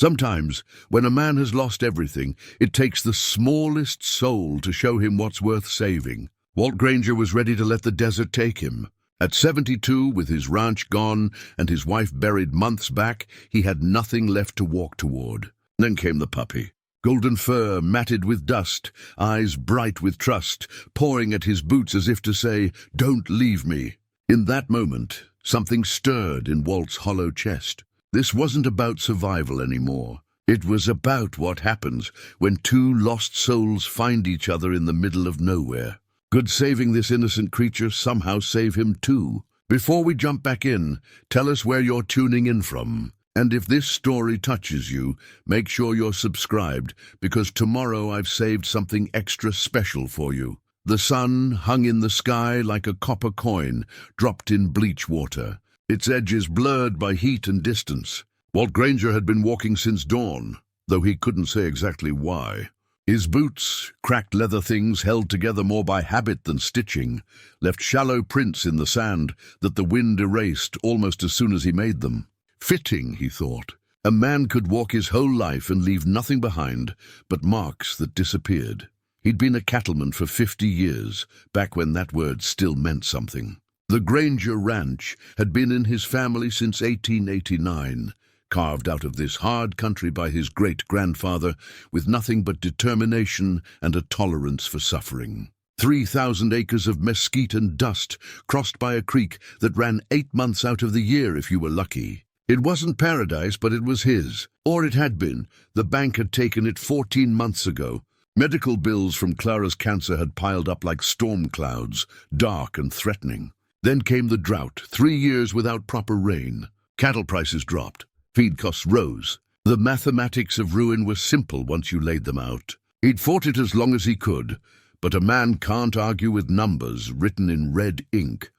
Sometimes, when a man has lost everything, it takes the smallest soul to show him what's worth saving. Walt Granger was ready to let the desert take him. At 72, with his ranch gone and his wife buried months back, he had nothing left to walk toward. Then came the puppy. Golden fur, matted with dust, eyes bright with trust, pawing at his boots as if to say, "Don't leave me." In that moment, something stirred in Walt's hollow chest. This wasn't about survival anymore. It was about what happens when two lost souls find each other in the middle of nowhere. Could saving this innocent creature somehow save him too? Before we jump back in, tell us where you're tuning in from. And if this story touches you, make sure you're subscribed, because tomorrow I've saved something extra special for you. The sun hung in the sky like a copper coin dropped in bleach water, its edges blurred by heat and distance. Walt Granger had been walking since dawn, though he couldn't say exactly why. His boots, cracked leather things held together more by habit than stitching, left shallow prints in the sand that the wind erased almost as soon as he made them. Fitting, he thought. A man could walk his whole life and leave nothing behind but marks that disappeared. He'd been a cattleman for 50 years, back when that word still meant something. The Granger Ranch had been in his family since 1889, carved out of this hard country by his great-grandfather with nothing but determination and a tolerance for suffering. 3,000 acres of mesquite and dust, crossed by a creek that ran 8 months out of the year if you were lucky. It wasn't paradise, but it was his. Or it had been. The bank had taken it 14 months ago. Medical bills from Clara's cancer had piled up like storm clouds, dark and threatening. Then came the drought, 3 years without proper rain. Cattle prices dropped. Feed costs rose. The mathematics of ruin were simple once you laid them out. He'd fought it as long as he could, but a man can't argue with numbers written in red ink.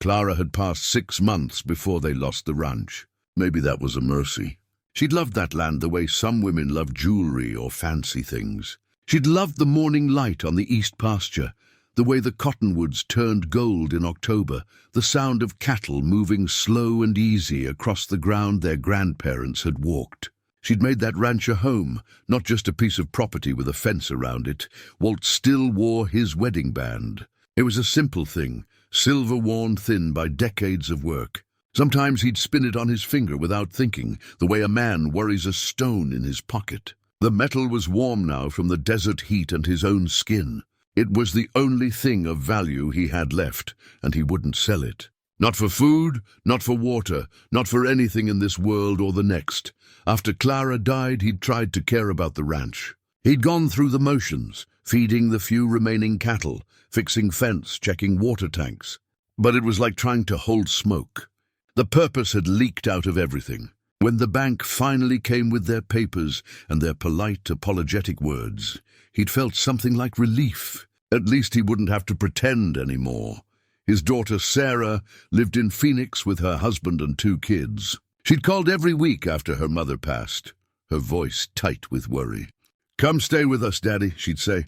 Clara had passed 6 months before they lost the ranch. Maybe that was a mercy. She'd loved that land the way some women love jewelry or fancy things. She'd loved the morning light on the east pasture, the way the cottonwoods turned gold in October, the sound of cattle moving slow and easy across the ground their grandparents had walked. She'd made that ranch a home, not just a piece of property with a fence around it. Walt still wore his wedding band. It was a simple thing, silver-worn thin by decades of work. Sometimes he'd spin it on his finger without thinking, the way a man worries a stone in his pocket. The metal was warm now from the desert heat and his own skin. It was the only thing of value he had left, and he wouldn't sell it. Not for food, not for water, not for anything in this world or the next. After Clara died, he'd tried to care about the ranch. He'd gone through the motions, feeding the few remaining cattle, fixing fence, checking water tanks. But it was like trying to hold smoke. The purpose had leaked out of everything. When the bank finally came with their papers and their polite, apologetic words, he'd felt something like relief. At least he wouldn't have to pretend anymore. His daughter Sarah lived in Phoenix with her husband and 2 kids. She'd called every week after her mother passed, her voice tight with worry. "Come stay with us, Daddy," she'd say.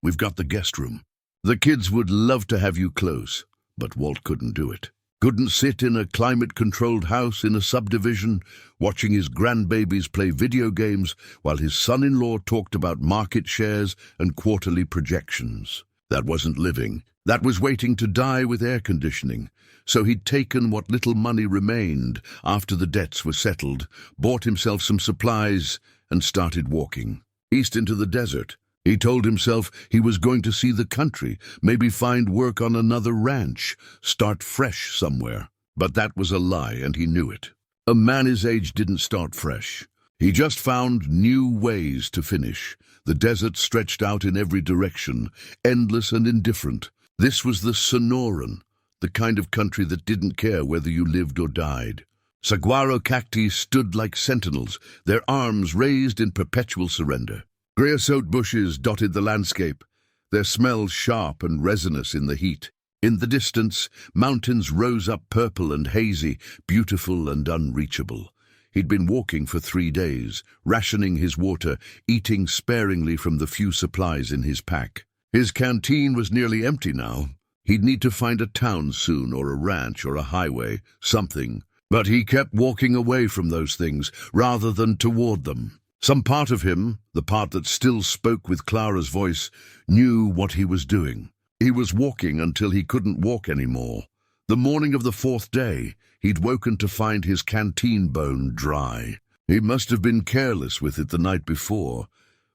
"We've got the guest room." The kids would love to have you close, but Walt couldn't do it. Couldn't sit in a climate-controlled house in a subdivision, watching his grandbabies play video games while his son-in-law talked about market shares and quarterly projections. That wasn't living. That was waiting to die with air conditioning. So he'd taken what little money remained after the debts were settled, bought himself some supplies, and started walking. East into the desert. He told himself he was going to see the country, maybe find work on another ranch, start fresh somewhere. But that was a lie, and he knew it. A man his age didn't start fresh. He just found new ways to finish. The desert stretched out in every direction, endless and indifferent. This was the Sonoran, the kind of country that didn't care whether you lived or died. Saguaro cacti stood like sentinels, their arms raised in perpetual surrender. Creosote bushes dotted the landscape, their smell sharp and resinous in the heat. In the distance, mountains rose up purple and hazy, beautiful and unreachable. He'd been walking for 3 days, rationing his water, eating sparingly from the few supplies in his pack. His canteen was nearly empty now. He'd need to find a town soon, or a ranch, or a highway, something. But he kept walking away from those things rather than toward them. Some part of him, the part that still spoke with Clara's voice, knew what he was doing. He was walking until he couldn't walk anymore. The morning of the fourth day, he'd woken to find his canteen bone dry. He must have been careless with it the night before,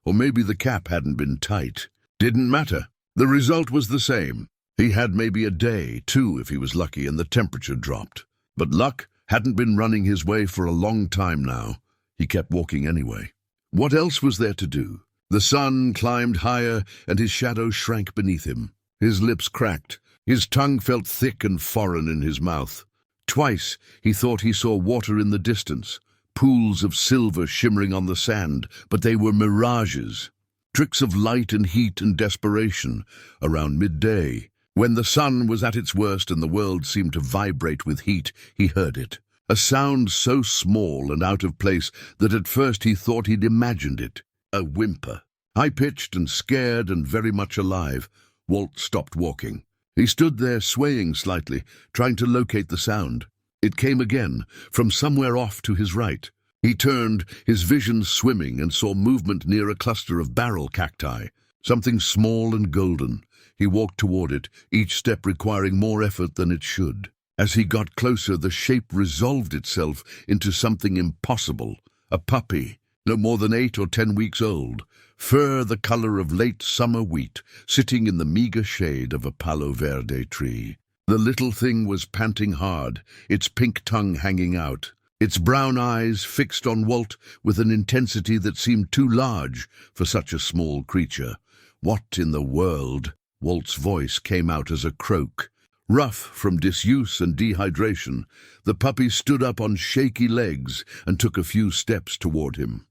or maybe the cap hadn't been tight. Didn't matter. The result was the same. He had maybe a day, two if he was lucky, and the temperature dropped. But luck hadn't been running his way for a long time now. He kept walking anyway. What else was there to do? The sun climbed higher, and his shadow shrank beneath him. His lips cracked. His tongue felt thick and foreign in his mouth. Twice he thought he saw water in the distance, pools of silver shimmering on the sand, but they were mirages. Tricks of light and heat and desperation. Around midday, when the sun was at its worst and the world seemed to vibrate with heat, he heard it. A sound so small and out of place that at first he thought he'd imagined it. A whimper. High-pitched and scared and very much alive, Walt stopped walking. He stood there swaying slightly, trying to locate the sound. It came again, from somewhere off to his right. He turned, his vision swimming, and saw movement near a cluster of barrel cacti, something small and golden. He walked toward it, each step requiring more effort than it should. As he got closer, the shape resolved itself into something impossible. A puppy, no more than 8 or 10 weeks old, fur the color of late summer wheat, sitting in the meager shade of a palo verde tree. The little thing was panting hard, its pink tongue hanging out, its brown eyes fixed on Walt with an intensity that seemed too large for such a small creature. What in the world? Walt's voice came out as a croak. Rough from disuse and dehydration, the puppy stood up on shaky legs and took a few steps toward him.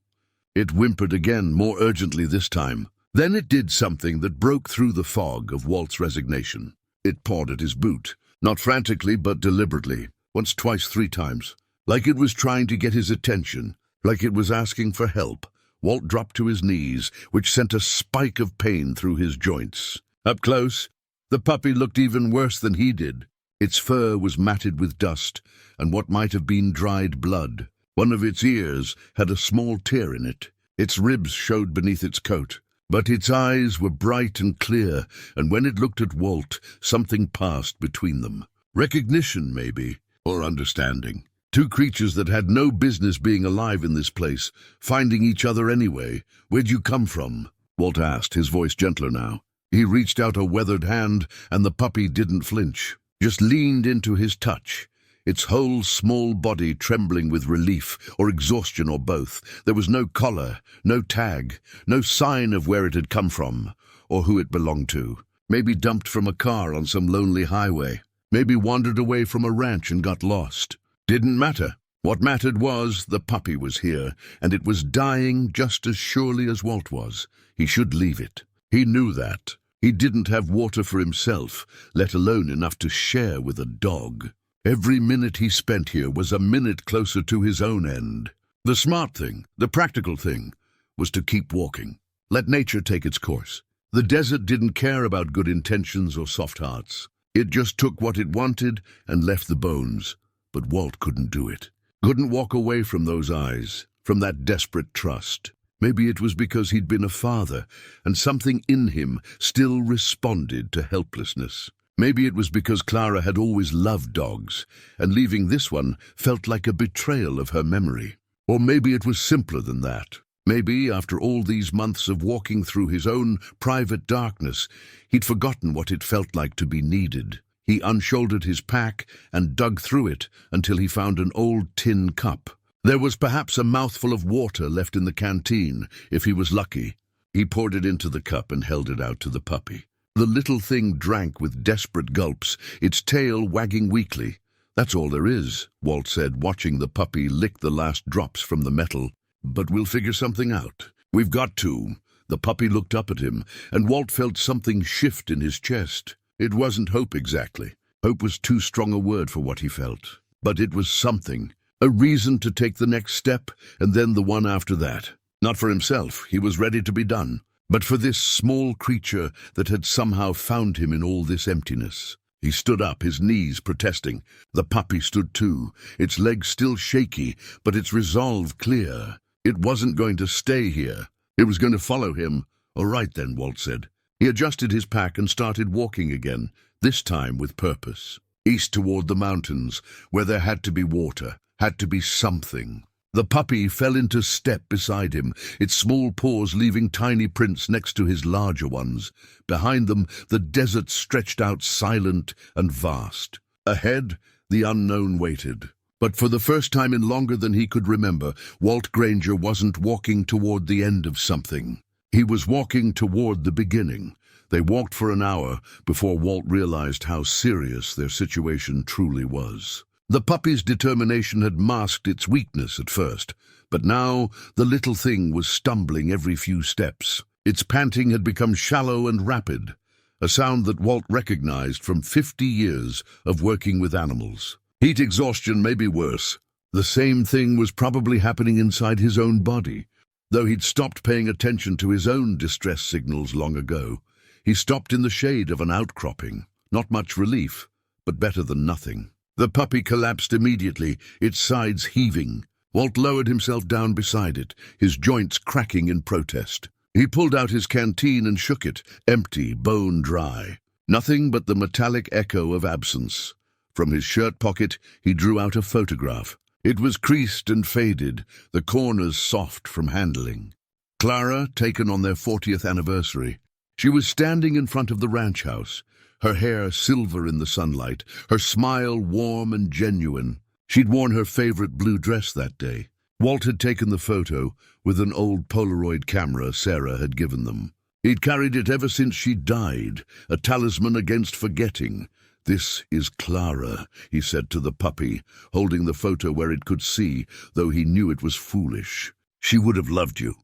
It whimpered again, more urgently this time. Then it did something that broke through the fog of Walt's resignation. It pawed at his boot, not frantically but deliberately, once, twice, 3 times. Like it was trying to get his attention, like it was asking for help. Walt dropped to his knees, which sent a spike of pain through his joints. Up close, the puppy looked even worse than he did. Its fur was matted with dust and what might have been dried blood. One of its ears had a small tear in it. Its ribs showed beneath its coat. But its eyes were bright and clear, and when it looked at Walt, something passed between them. Recognition, maybe, or understanding. 2 creatures that had no business being alive in this place, finding each other anyway. "Where'd you come from?" Walt asked, his voice gentler now. He reached out a weathered hand, and the puppy didn't flinch, just leaned into his touch, its whole small body trembling with relief or exhaustion or both. There was no collar, no tag, no sign of where it had come from or who it belonged to. Maybe dumped from a car on some lonely highway. Maybe wandered away from a ranch and got lost. Didn't matter. What mattered was the puppy was here, and it was dying just as surely as Walt was. He should leave it. He knew that. He didn't have water for himself, let alone enough to share with a dog. Every minute he spent here was a minute closer to his own end. The smart thing, the practical thing, was to keep walking. Let nature take its course. The desert didn't care about good intentions or soft hearts. It just took what it wanted and left the bones. But Walt couldn't do it. Couldn't walk away from those eyes, from that desperate trust. Maybe it was because he'd been a father, and something in him still responded to helplessness. Maybe it was because Clara had always loved dogs, and leaving this one felt like a betrayal of her memory. Or maybe it was simpler than that. Maybe, after all these months of walking through his own private darkness, he'd forgotten what it felt like to be needed. He unshouldered his pack and dug through it until he found an old tin cup. There was perhaps a mouthful of water left in the canteen, if he was lucky. He poured it into the cup and held it out to the puppy. The little thing drank with desperate gulps, its tail wagging weakly. "That's all there is," Walt said, watching the puppy lick the last drops from the metal. "But we'll figure something out. We've got to." The puppy looked up at him, and Walt felt something shift in his chest. It wasn't hope exactly. Hope was too strong a word for what he felt. But it was something. A reason to take the next step, and then the one after that. Not for himself, he was ready to be done, but for this small creature that had somehow found him in all this emptiness. He stood up, his knees protesting. The puppy stood too, its legs still shaky, but its resolve clear. It wasn't going to stay here. It was going to follow him. All right then, Walt said. He adjusted his pack and started walking again, this time with purpose. East toward the mountains, where there had to be water, had to be something. The puppy fell into step beside him, its small paws leaving tiny prints next to his larger ones. Behind them, the desert stretched out silent and vast. Ahead, the unknown waited. But for the first time in longer than he could remember, Walt Granger wasn't walking toward the end of something. He was walking toward the beginning. They walked for an hour before Walt realized how serious their situation truly was. The puppy's determination had masked its weakness at first, but now the little thing was stumbling every few steps. Its panting had become shallow and rapid, a sound that Walt recognized from 50 years of working with animals. Heat exhaustion may be worse. The same thing was probably happening inside his own body. Though he'd stopped paying attention to his own distress signals long ago, he stopped in the shade of an outcropping. Not much relief, but better than nothing. The puppy collapsed immediately, its sides heaving. Walt lowered himself down beside it, his joints cracking in protest. He pulled out his canteen and shook it, empty, bone dry. Nothing but the metallic echo of absence. From his shirt pocket, he drew out a photograph. It was creased and faded, the corners soft from handling. Clara, taken on their 40th anniversary. She was standing in front of the ranch house, her hair silver in the sunlight, her smile warm and genuine. She'd worn her favorite blue dress that day. Walt had taken the photo with an old Polaroid camera Sarah had given them. He'd carried it ever since she died, a talisman against forgetting. "This is Clara," he said to the puppy, holding the photo where it could see, though he knew it was foolish. "She would have loved you.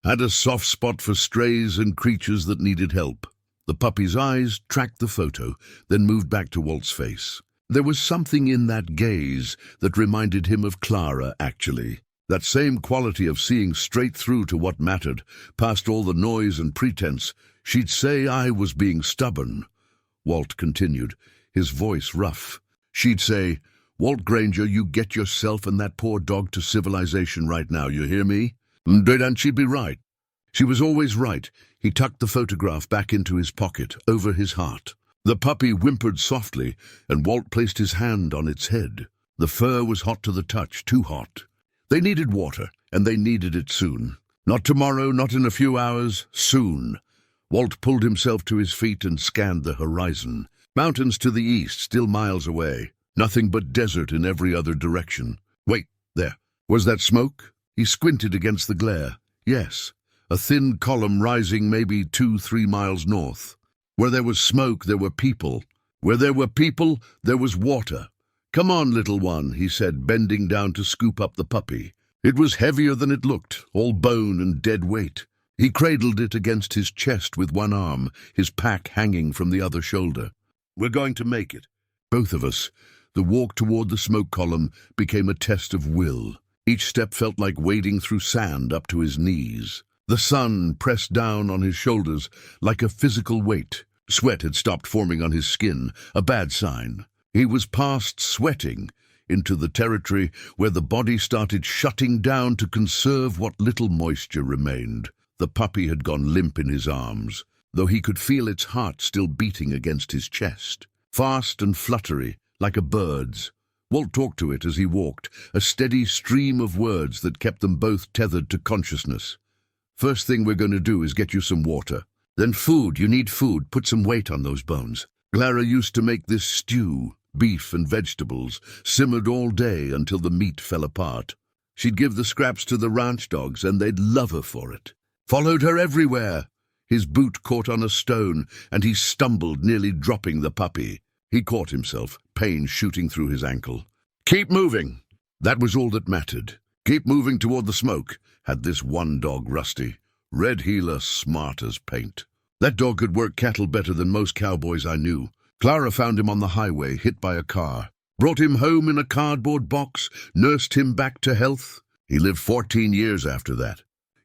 Had a soft spot for strays and creatures that needed help." The puppy's eyes tracked the photo, then moved back to Walt's face. There was something in that gaze that reminded him of Clara, actually. That same quality of seeing straight through to what mattered, past all the noise and pretense. "She'd say I was being stubborn," Walt continued, his voice rough. "She'd say, 'Walt Granger, you get yourself and that poor dog to civilization right now, you hear me?' And she'd be right. She was always right." He tucked the photograph back into his pocket, over his heart. The puppy whimpered softly, and Walt placed his hand on its head. The fur was hot to the touch, too hot. They needed water, and they needed it soon. Not tomorrow, not in a few hours, soon. Walt pulled himself to his feet and scanned the horizon. Mountains to the east, still miles away. Nothing but desert in every other direction. Wait, there. Was that smoke? He squinted against the glare. Yes. A thin column rising maybe 2-3 miles north. Where there was smoke, there were people. Where there were people, there was water. "Come on, little one," he said, bending down to scoop up the puppy. It was heavier than it looked, all bone and dead weight. He cradled it against his chest with one arm, his pack hanging from the other shoulder. "We're going to make it." Both of us. The walk toward the smoke column became a test of will. Each step felt like wading through sand up to his knees. The sun pressed down on his shoulders like a physical weight. Sweat had stopped forming on his skin, a bad sign. He was past sweating, into the territory where the body started shutting down to conserve what little moisture remained. The puppy had gone limp in his arms, though he could feel its heart still beating against his chest. Fast and fluttery, like a bird's. Walt talked to it as he walked, a steady stream of words that kept them both tethered to consciousness. "First thing we're going to do is get you some water. Then food, you need food, put some weight on those bones." Clara used to make this stew, beef and vegetables, simmered all day until the meat fell apart. She'd give the scraps to the ranch dogs and they'd love her for it. Followed her everywhere. His boot caught on a stone and he stumbled, nearly dropping the puppy. He caught himself, pain shooting through his ankle. "Keep moving." That was all that mattered. Keep moving toward the smoke, had this one dog, Rusty. Red heeler, smart as paint. That dog could work cattle better than most cowboys I knew. Clara found him on the highway, hit by a car. Brought him home in a cardboard box, nursed him back to health. He lived 14 years after that.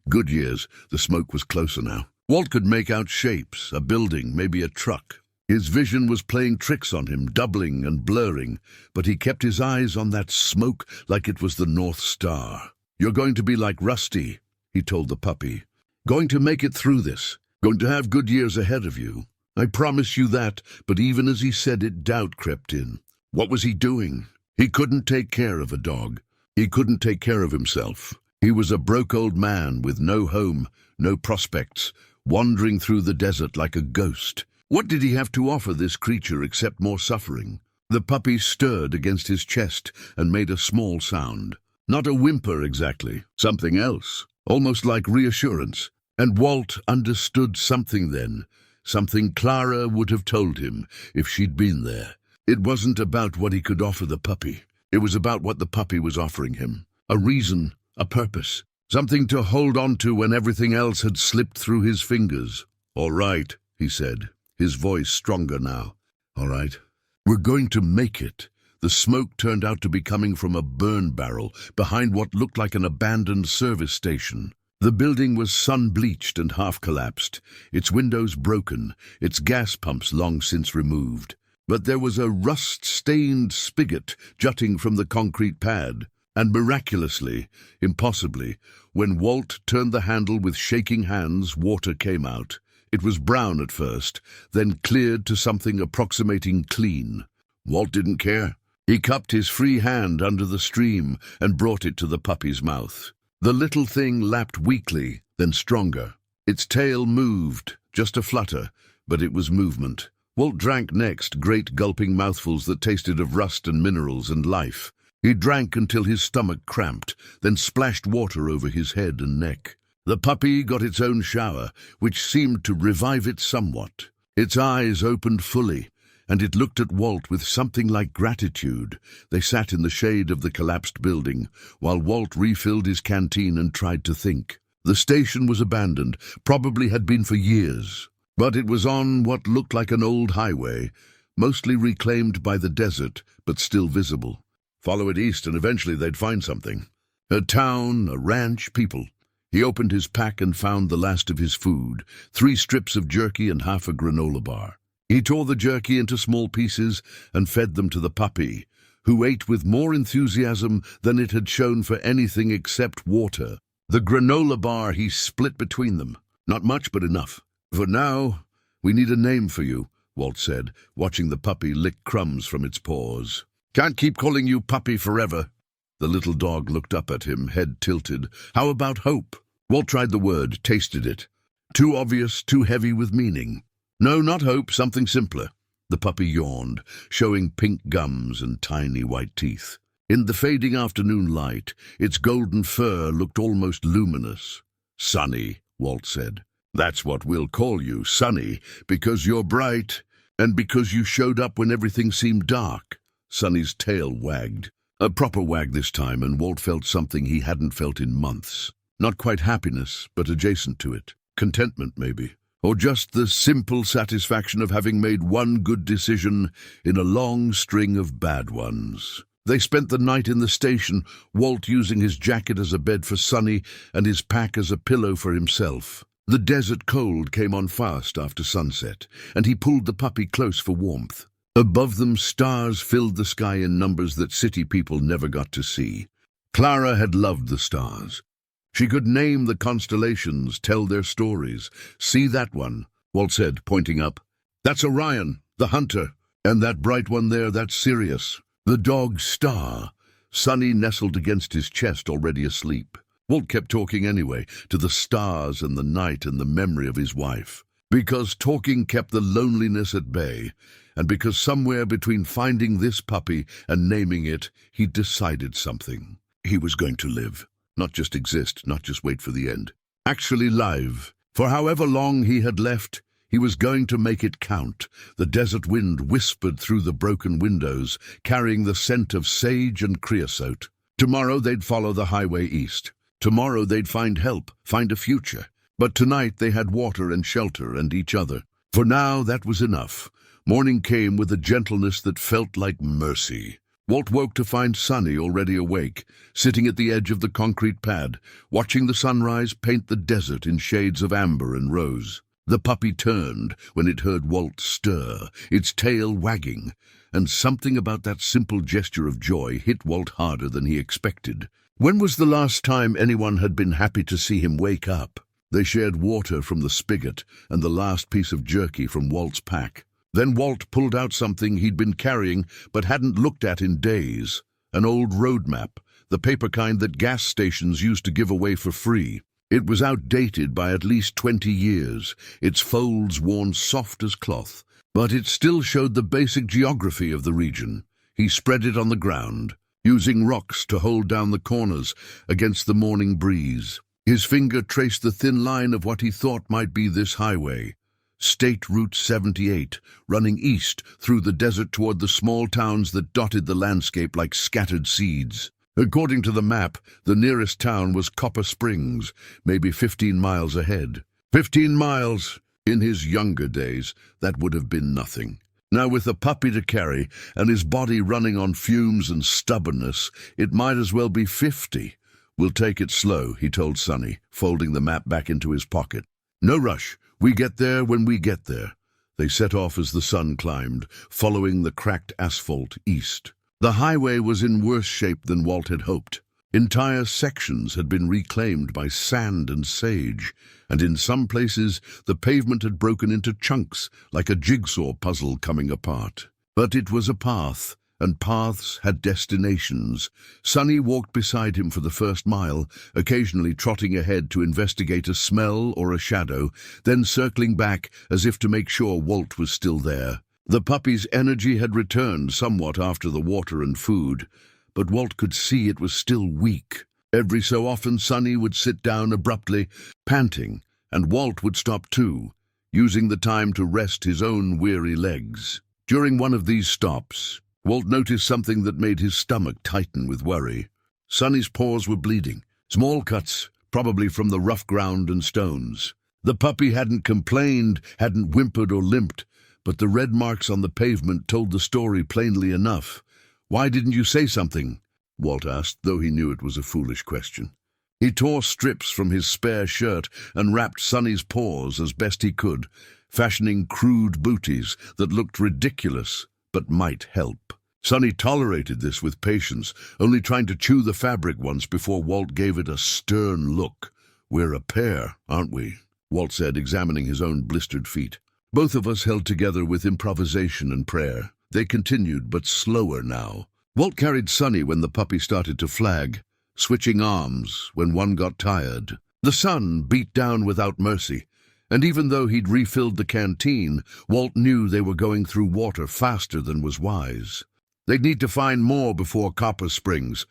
Good years, the smoke was closer now. Walt could make out shapes, a building, maybe a truck. His vision was playing tricks on him, doubling and blurring, but he kept his eyes on that smoke like it was the North Star. "You're going to be like Rusty," he told the puppy. "Going to make it through this. Going to have good years ahead of you. I promise you that." But even as he said it, doubt crept in. What was he doing? He couldn't take care of a dog. He couldn't take care of himself. He was a broke old man with no home, no prospects, wandering through the desert like a ghost. What did he have to offer this creature except more suffering? The puppy stirred against his chest and made a small sound. Not a whimper exactly, something else, almost like reassurance. And Walt understood something then, something Clara would have told him if she'd been there. It wasn't about what he could offer the puppy. It was about what the puppy was offering him. A reason, a purpose, something to hold on to when everything else had slipped through his fingers. "All right," he said, his voice stronger now. "All right. We're going to make it." The smoke turned out to be coming from a burn barrel behind what looked like an abandoned service station. The building was sun-bleached and half-collapsed, its windows broken, its gas pumps long since removed. But there was a rust-stained spigot jutting from the concrete pad, and miraculously, impossibly, when Walt turned the handle with shaking hands, water came out. It was brown at first, then cleared to something approximating clean. Walt didn't care. He cupped his free hand under the stream and brought it to the puppy's mouth. The little thing lapped weakly, then stronger. Its tail moved, just a flutter, but it was movement. Walt drank next, great gulping mouthfuls that tasted of rust and minerals and life. He drank until his stomach cramped, then splashed water over his head and neck. The puppy got its own shower, which seemed to revive it somewhat. Its eyes opened fully, and it looked at Walt with something like gratitude. They sat in the shade of the collapsed building, while Walt refilled his canteen and tried to think. The station was abandoned, probably had been for years, but it was on what looked like an old highway, mostly reclaimed by the desert, but still visible. Follow it east and eventually they'd find something. A town, a ranch, people. He opened his pack and found the last of his food, 3 strips of jerky and half a granola bar. He tore the jerky into small pieces and fed them to the puppy, who ate with more enthusiasm than it had shown for anything except water. The granola bar he split between them. Not much, but enough. "For now, we need a name for you," Walt said, watching the puppy lick crumbs from its paws. "Can't keep calling you puppy forever." The little dog looked up at him, head tilted. "How about Hope?" Walt tried the word, tasted it. Too obvious, too heavy with meaning. "No, not Hope, something simpler." The puppy yawned, showing pink gums and tiny white teeth. In the fading afternoon light, its golden fur looked almost luminous. "Sunny," Walt said. "That's what we'll call you, Sunny, because you're bright, and because you showed up when everything seemed dark." Sunny's tail wagged. A proper wag this time, and Walt felt something he hadn't felt in months. Not quite happiness, but adjacent to it. Contentment, maybe. Or just the simple satisfaction of having made one good decision in a long string of bad ones. They spent the night in the station, Walt using his jacket as a bed for Sunny and his pack as a pillow for himself. The desert cold came on fast after sunset, and he pulled the puppy close for warmth. Above them, stars filled the sky in numbers that city people never got to see. Clara had loved the stars. She could name the constellations, tell their stories. "See that one," Walt said, pointing up. "That's Orion, the hunter. And that bright one there, that's Sirius, the dog's star." Sunny nestled against his chest, already asleep. Walt kept talking anyway, to the stars and the night and the memory of his wife. Because talking kept the loneliness at bay, and because somewhere between finding this puppy and naming it, he'd decided something. He was going to live. Not just exist, not just wait for the end. Actually live. For however long he had left, he was going to make it count. The desert wind whispered through the broken windows, carrying the scent of sage and creosote. Tomorrow they'd follow the highway east. Tomorrow they'd find help, find a future. But tonight they had water and shelter and each other. For now, that was enough. Morning came with a gentleness that felt like mercy. Walt woke to find Sunny already awake, sitting at the edge of the concrete pad, watching the sunrise paint the desert in shades of amber and rose. The puppy turned when it heard Walt stir, its tail wagging, and something about that simple gesture of joy hit Walt harder than he expected. When was the last time anyone had been happy to see him wake up? They shared water from the spigot and the last piece of jerky from Walt's pack. Then Walt pulled out something he'd been carrying but hadn't looked at in days. An old road map, the paper kind that gas stations used to give away for free. It was outdated by at least 20 years, its folds worn soft as cloth, but it still showed the basic geography of the region. He spread it on the ground, using rocks to hold down the corners against the morning breeze. His finger traced the thin line of what he thought might be this highway. State Route 78, running east through the desert toward the small towns that dotted the landscape like scattered seeds. According to the map, the nearest town was Copper Springs, maybe 15 miles ahead. 15 miles! In his younger days, that would have been nothing. Now with a puppy to carry and his body running on fumes and stubbornness, it might as well be 50. "We'll take it slow," he told Sonny, folding the map back into his pocket. "No rush. We get there when we get there." They set off as the sun climbed, following the cracked asphalt east. The highway was in worse shape than Walt had hoped. Entire sections had been reclaimed by sand and sage, and in some places the pavement had broken into chunks, like a jigsaw puzzle coming apart. But it was a path, and paths had destinations. Sonny walked beside him for the first mile, occasionally trotting ahead to investigate a smell or a shadow, then circling back as if to make sure Walt was still there. The puppy's energy had returned somewhat after the water and food, but Walt could see it was still weak. Every so often Sonny would sit down abruptly, panting, and Walt would stop too, using the time to rest his own weary legs. During one of these stops, Walt noticed something that made his stomach tighten with worry. Sonny's paws were bleeding, small cuts, probably from the rough ground and stones. The puppy hadn't complained, hadn't whimpered or limped, but the red marks on the pavement told the story plainly enough. "Why didn't you say something?" Walt asked, though he knew it was a foolish question. He tore strips from his spare shirt and wrapped Sonny's paws as best he could, fashioning crude booties that looked ridiculous but might help. Sonny tolerated this with patience, only trying to chew the fabric once before Walt gave it a stern look. "We're a pair, aren't we?" Walt said, examining his own blistered feet. Both of us held together with improvisation and prayer. They continued, but slower now. Walt carried Sonny when the puppy started to flag, switching arms when one got tired. The sun beat down without mercy, and even though he'd refilled the canteen, Walt knew they were going through water faster than was wise. They'd need to find more before Copper Springs,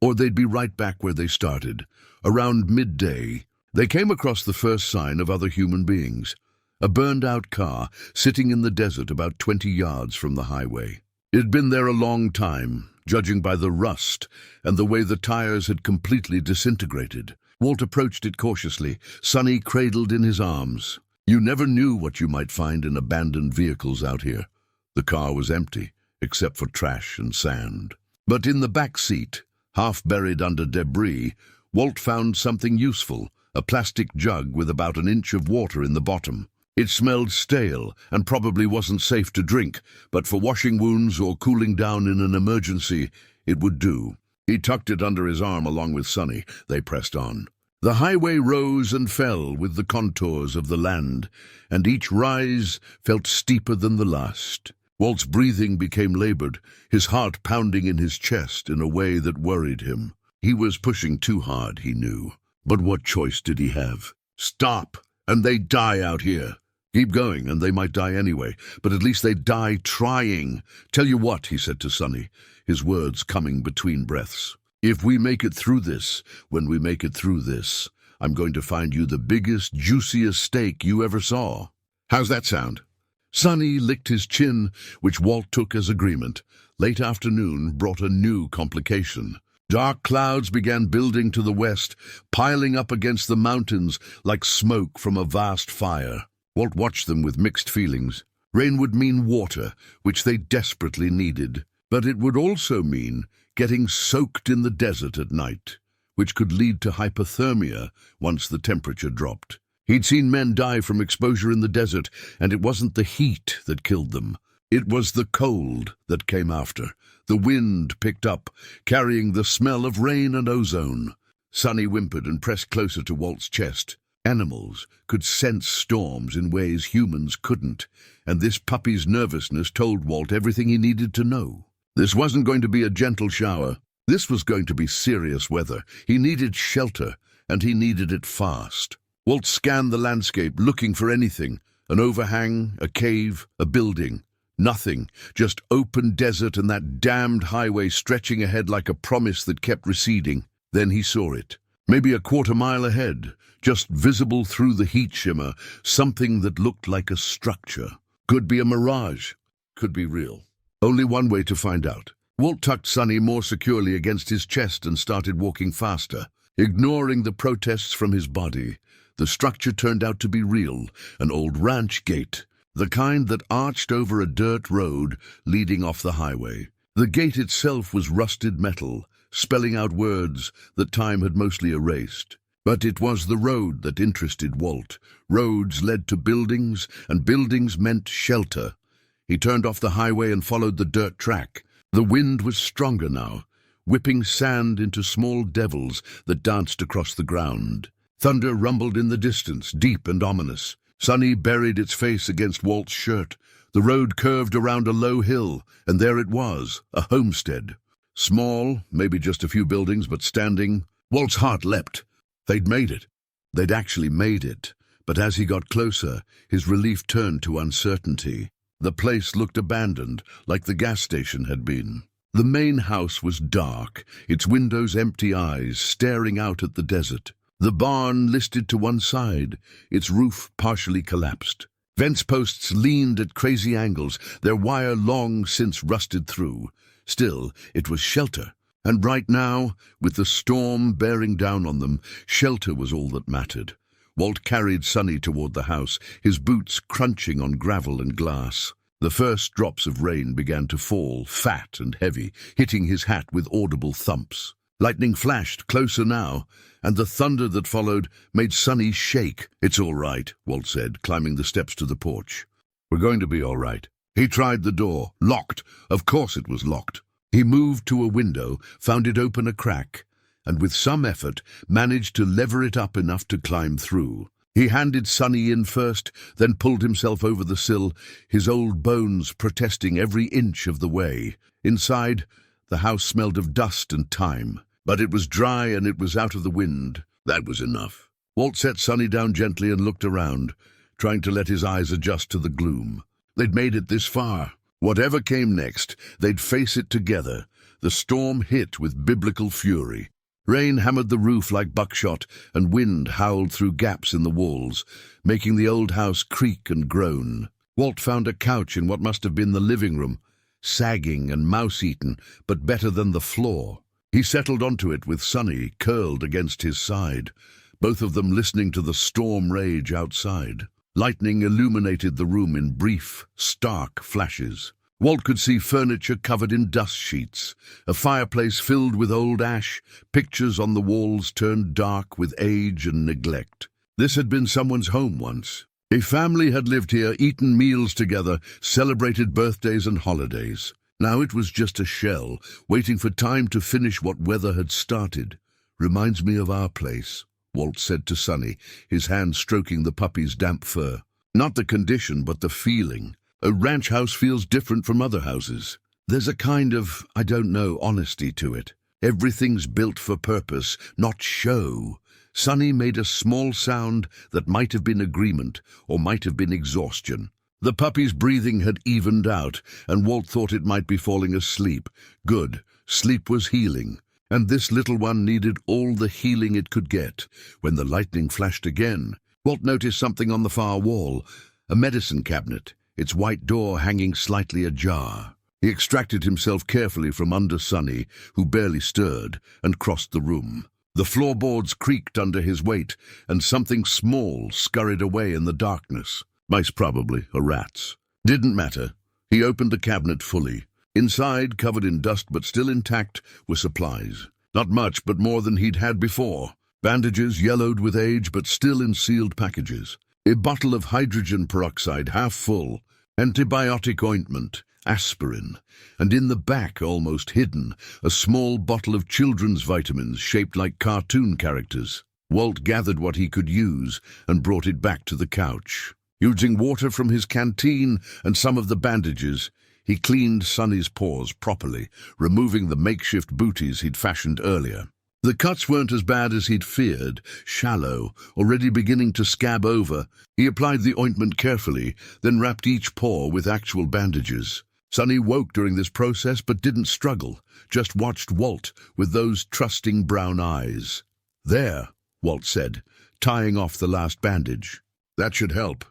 or they'd be right back where they started. Around midday, they came across the first sign of other human beings. A burned-out car sitting in the desert about 20 yards from the highway. It'd been there a long time, judging by the rust and the way the tires had completely disintegrated. Walt approached it cautiously, Sonny cradled in his arms. You never knew what you might find in abandoned vehicles out here. The car was empty, except for trash and sand. But in the back seat, half buried under debris, Walt found something useful, a plastic jug with about an inch of water in the bottom. It smelled stale and probably wasn't safe to drink, but for washing wounds or cooling down in an emergency, it would do. He tucked it under his arm along with Sonny. They pressed on. The highway rose and fell with the contours of the land, and each rise felt steeper than the last. Walt's breathing became labored, his heart pounding in his chest in a way that worried him. He was pushing too hard, he knew. But what choice did he have? Stop, and they'd die out here. Keep going, and they might die anyway, but at least they'd die trying. "Tell you what," he said to Sonny, his words coming between breaths. "If we make it through this, when we make it through this, I'm going to find you the biggest, juiciest steak you ever saw. How's that sound?" Sonny licked his chin, which Walt took as agreement. Late afternoon brought a new complication. Dark clouds began building to the west, piling up against the mountains like smoke from a vast fire. Walt watched them with mixed feelings. Rain would mean water, which they desperately needed, but it would also mean getting soaked in the desert at night, which could lead to hypothermia once the temperature dropped. He'd seen men die from exposure in the desert, and it wasn't the heat that killed them. It was the cold that came after. The wind picked up, carrying the smell of rain and ozone. Sonny whimpered and pressed closer to Walt's chest. Animals could sense storms in ways humans couldn't, and this puppy's nervousness told Walt everything he needed to know. This wasn't going to be a gentle shower. This was going to be serious weather. He needed shelter, and he needed it fast. Walt scanned the landscape, looking for anything. An overhang, a cave, a building. Nothing, just open desert and that damned highway stretching ahead like a promise that kept receding. Then he saw it. Maybe a quarter-mile ahead, just visible through the heat shimmer, something that looked like a structure. Could be a mirage, could be real. Only one way to find out. Walt tucked Sonny more securely against his chest and started walking faster, ignoring the protests from his body. The structure turned out to be real, an old ranch gate, the kind that arched over a dirt road leading off the highway. The gate itself was rusted metal, spelling out words that time had mostly erased. But it was the road that interested Walt. Roads led to buildings, and buildings meant shelter. He turned off the highway and followed the dirt track. The wind was stronger now, whipping sand into small devils that danced across the ground. Thunder rumbled in the distance, deep and ominous. Sonny buried its face against Walt's shirt. The road curved around a low hill, and there it was, a homestead. Small, maybe just a few buildings, but standing. Walt's heart leapt. They'd made it. They'd actually made it. But as he got closer, his relief turned to uncertainty. The place looked abandoned, like the gas station had been. The main house was dark, its windows empty eyes staring out at the desert. The barn listed to one side, its roof partially collapsed. Fence posts leaned at crazy angles, their wire long since rusted through. Still, it was shelter. And right now, with the storm bearing down on them, shelter was all that mattered. Walt carried Sonny toward the house, his boots crunching on gravel and glass. The first drops of rain began to fall, fat and heavy, hitting his hat with audible thumps. Lightning flashed, closer now, and the thunder that followed made Sonny shake. "It's all right," Walt said, climbing the steps to the porch. "We're going to be all right." He tried the door. Locked. Of course it was locked. He moved to a window, found it open a crack, and with some effort managed to lever it up enough to climb through. He handed Sonny in first, then pulled himself over the sill, his old bones protesting every inch of the way. Inside, the house smelled of dust and time. But it was dry and it was out of the wind. That was enough. Walt set Sonny down gently and looked around, trying to let his eyes adjust to the gloom. They'd made it this far. Whatever came next, they'd face it together. The storm hit with biblical fury. Rain hammered the roof like buckshot, and wind howled through gaps in the walls, making the old house creak and groan. Walt found a couch in what must have been the living room, sagging and mouse-eaten, but better than the floor. He settled onto it with Sonny curled against his side, both of them listening to the storm rage outside. Lightning illuminated the room in brief, stark flashes. Walt could see furniture covered in dust sheets, a fireplace filled with old ash, pictures on the walls turned dark with age and neglect. This had been someone's home once. A family had lived here, eaten meals together, celebrated birthdays and holidays. Now it was just a shell, waiting for time to finish what weather had started. "Reminds me of our place," Walt said to Sonny, his hand stroking the puppy's damp fur. "Not the condition, but the feeling. A ranch house feels different from other houses. There's a kind of, I don't know, honesty to it. Everything's built for purpose, not show." Sonny made a small sound that might have been agreement or might have been exhaustion. The puppy's breathing had evened out, and Walt thought it might be falling asleep. Good. Sleep was healing. And this little one needed all the healing it could get. When the lightning flashed again, Walt noticed something on the far wall, a medicine cabinet, its white door hanging slightly ajar. He extracted himself carefully from under Sonny, who barely stirred, and crossed the room. The floorboards creaked under his weight, and something small scurried away in the darkness. Mice probably, or rats. Didn't matter. He opened the cabinet fully. Inside, covered in dust but still intact, were supplies. Not much, but more than he'd had before. Bandages yellowed with age but still in sealed packages. A bottle of hydrogen peroxide half full, antibiotic ointment, aspirin, and in the back, almost hidden, a small bottle of children's vitamins shaped like cartoon characters. Walt gathered what he could use and brought it back to the couch. Using water from his canteen and some of the bandages, he cleaned Sonny's paws properly, removing the makeshift booties he'd fashioned earlier. The cuts weren't as bad as he'd feared, shallow, already beginning to scab over. He applied the ointment carefully, then wrapped each paw with actual bandages. Sonny woke during this process but didn't struggle, just watched Walt with those trusting brown eyes. "There," Walt said, tying off the last bandage. "That should help.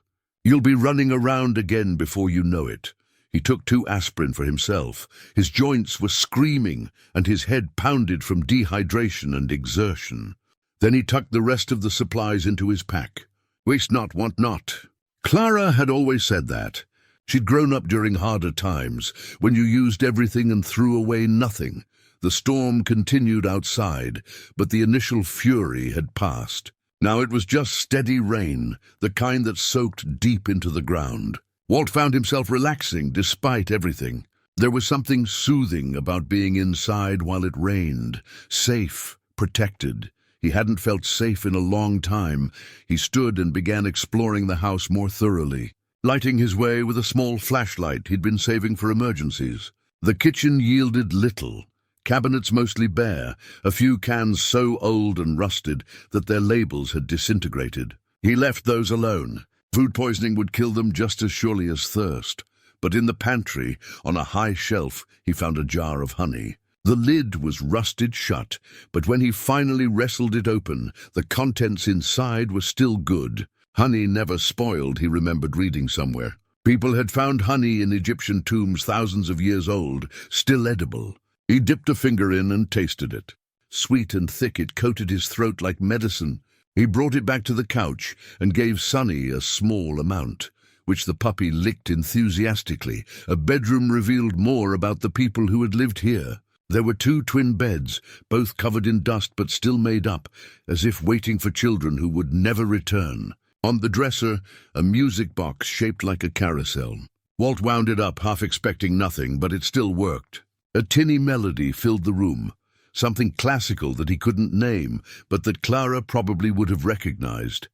You'll be running around again before you know it." He took 2 aspirin for himself. His joints were screaming and his head pounded from dehydration and exertion. Then he tucked the rest of the supplies into his pack. "Waste not, want not." Clara had always said that. She'd grown up during harder times, when you used everything and threw away nothing. The storm continued outside, but the initial fury had passed. Now it was just steady rain, the kind that soaked deep into the ground. Walt found himself relaxing despite everything. There was something soothing about being inside while it rained, safe, protected. He hadn't felt safe in a long time. He stood and began exploring the house more thoroughly, lighting his way with a small flashlight he'd been saving for emergencies. The kitchen yielded little. Cabinets mostly bare, a few cans so old and rusted that their labels had disintegrated. He left those alone. Food poisoning would kill them just as surely as thirst. But in the pantry, on a high shelf, he found a jar of honey. The lid was rusted shut, but when he finally wrestled it open, the contents inside were still good. Honey never spoiled, he remembered reading somewhere. People had found honey in Egyptian tombs thousands of years old, still edible. He dipped a finger in and tasted it. Sweet and thick, it coated his throat like medicine. He brought it back to the couch and gave Sonny a small amount, which the puppy licked enthusiastically. A bedroom revealed more about the people who had lived here. There were 2 twin beds, both covered in dust but still made up, as if waiting for children who would never return. On the dresser, a music box shaped like a carousel. Walt wound it up, half expecting nothing, but it still worked. A tinny melody filled the room. Something classical that he couldn't name, but that Clara probably would have recognized.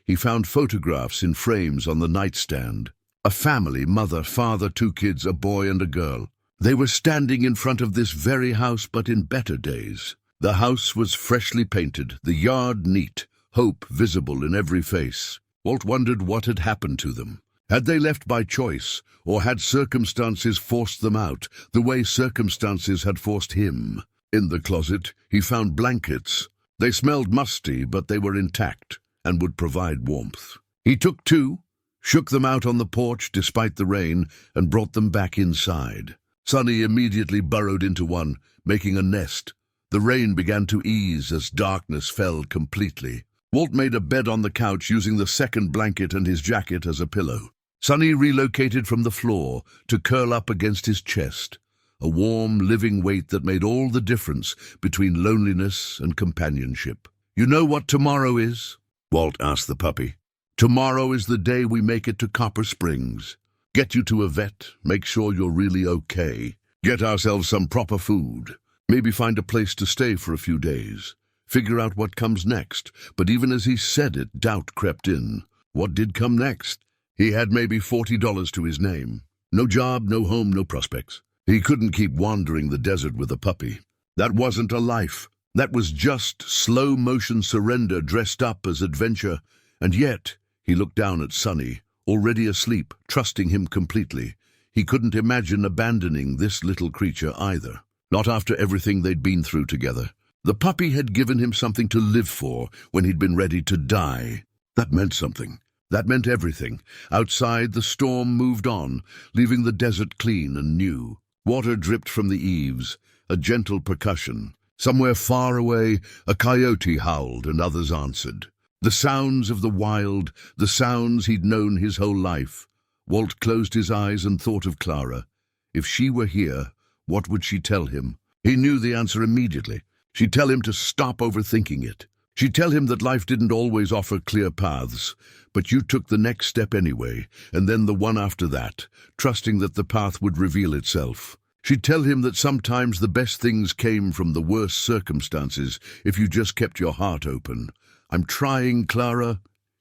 He found photographs in frames on the nightstand. A family, mother, father, 2 kids, a boy and a girl. They were standing in front of this very house, but in better days. The house was freshly painted, the yard neat, hope visible in every face. Walt wondered what had happened to them. Had they left by choice, or had circumstances forced them out, the way circumstances had forced him? In the closet, he found blankets. They smelled musty, but they were intact and would provide warmth. He took 2, shook them out on the porch despite the rain, and brought them back inside. Sonny immediately burrowed into one, making a nest. The rain began to ease as darkness fell completely. Walt made a bed on the couch using the second blanket and his jacket as a pillow. Sonny relocated from the floor to curl up against his chest. A warm, living weight that made all the difference between loneliness and companionship. "You know what tomorrow is?" Walt asked the puppy. "Tomorrow is the day we make it to Copper Springs. Get you to a vet, make sure you're really okay. Get ourselves some proper food. Maybe find a place to stay for a few days. Figure out what comes next." But even as he said it, doubt crept in. What did come next? He had maybe $40 to his name. No job, no home, no prospects. He couldn't keep wandering the desert with a puppy. That wasn't a life. That was just slow-motion surrender dressed up as adventure. And yet, he looked down at Sonny, already asleep, trusting him completely. He couldn't imagine abandoning this little creature either. Not after everything they'd been through together. The puppy had given him something to live for when he'd been ready to die. That meant something. That meant everything. Outside, the storm moved on, leaving the desert clean and new. Water dripped from the eaves, a gentle percussion. Somewhere far away, a coyote howled and others answered. The sounds of the wild, the sounds he'd known his whole life. Walt closed his eyes and thought of Clara. If she were here, what would she tell him? He knew the answer immediately. She'd tell him to stop overthinking it. She'd tell him that life didn't always offer clear paths, but you took the next step anyway, and then the one after that, trusting that the path would reveal itself. She'd tell him that sometimes the best things came from the worst circumstances if you just kept your heart open. "I'm trying, Clara,"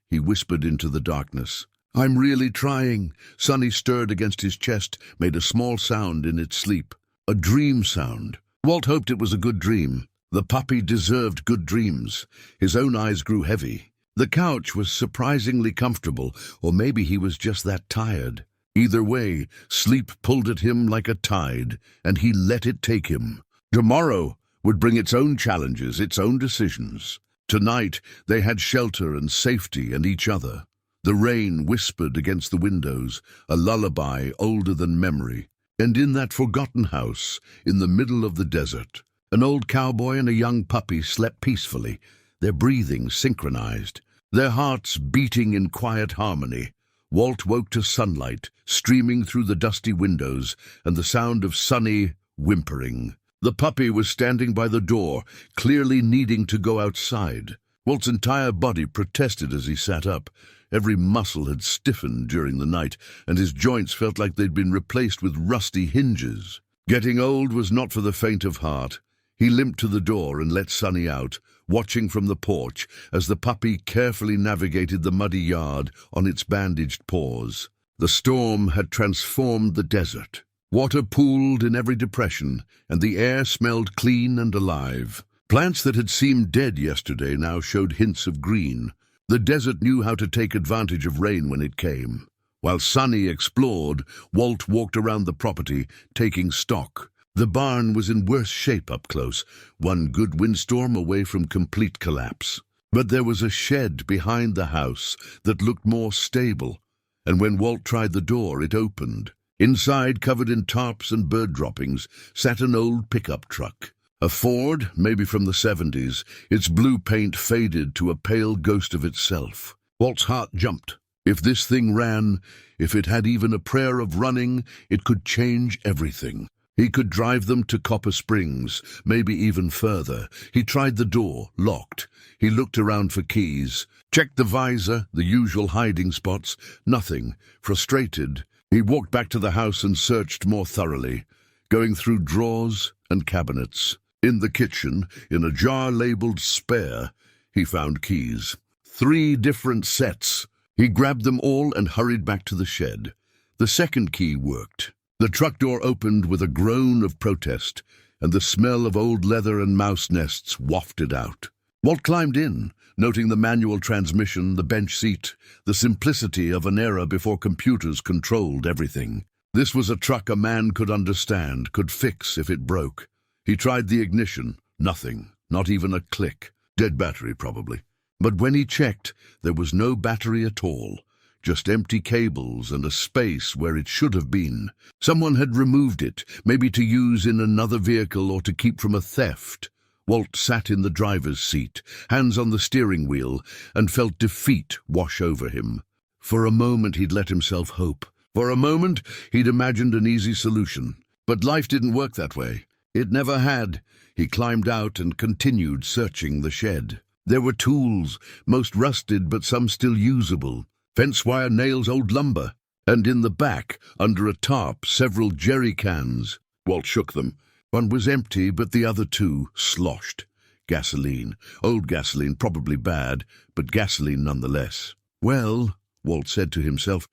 he whispered into the darkness. "I'm really trying." Sonny stirred against his chest, made a small sound in its sleep. A dream sound. Walt hoped it was a good dream. The puppy deserved good dreams. His own eyes grew heavy. The couch was surprisingly comfortable, or maybe he was just that tired. Either way, sleep pulled at him like a tide, and he let it take him. Tomorrow would bring its own challenges, its own decisions. Tonight they had shelter and safety and each other. The rain whispered against the windows, a lullaby older than memory. And in that forgotten house, in the middle of the desert, an old cowboy and a young puppy slept peacefully, their breathing synchronized, their hearts beating in quiet harmony. Walt woke to sunlight streaming through the dusty windows and the sound of Sonny whimpering. The puppy was standing by the door, clearly needing to go outside. Walt's entire body protested as he sat up. Every muscle had stiffened during the night, and his joints felt like they'd been replaced with rusty hinges. Getting old was not for the faint of heart. He limped to the door and let Sonny out, watching from the porch as the puppy carefully navigated the muddy yard on its bandaged paws. The storm had transformed the desert. Water pooled in every depression, and the air smelled clean and alive. Plants that had seemed dead yesterday now showed hints of green. The desert knew how to take advantage of rain when it came. While Sonny explored, Walt walked around the property, taking stock. The barn was in worse shape up close, one good windstorm away from complete collapse. But there was a shed behind the house that looked more stable, and when Walt tried the door, it opened. Inside, covered in tarps and bird droppings, sat an old pickup truck. A Ford, maybe from the 70s, its blue paint faded to a pale ghost of itself. Walt's heart jumped. If this thing ran, if it had even a prayer of running, it could change everything. He could drive them to Copper Springs, maybe even further. He tried the door, locked. He looked around for keys, checked the visor, the usual hiding spots. Nothing. Frustrated, he walked back to the house and searched more thoroughly, going through drawers and cabinets. In the kitchen, in a jar labeled spare, he found keys. 3 different sets. He grabbed them all and hurried back to the shed. The second key worked. The truck door opened with a groan of protest, and the smell of old leather and mouse nests wafted out. Walt climbed in, noting the manual transmission, the bench seat, the simplicity of an era before computers controlled everything. This was a truck a man could understand, could fix if it broke. He tried the ignition. Nothing, not even a click. Dead battery, probably. But when he checked, there was no battery at all. Just empty cables and a space where it should have been. Someone had removed it, maybe to use in another vehicle or to keep from a theft. Walt sat in the driver's seat, hands on the steering wheel, and felt defeat wash over him. For a moment he'd let himself hope. For a moment he'd imagined an easy solution. But life didn't work that way. It never had. He climbed out and continued searching the shed. There were tools, most rusted but some still usable. Fence wire, nails, old lumber. And in the back, under a tarp, several jerry cans. Walt shook them. One was empty, but the other 2 sloshed. Gasoline. Old gasoline, probably bad, but gasoline nonetheless. Well, Walt said to himself,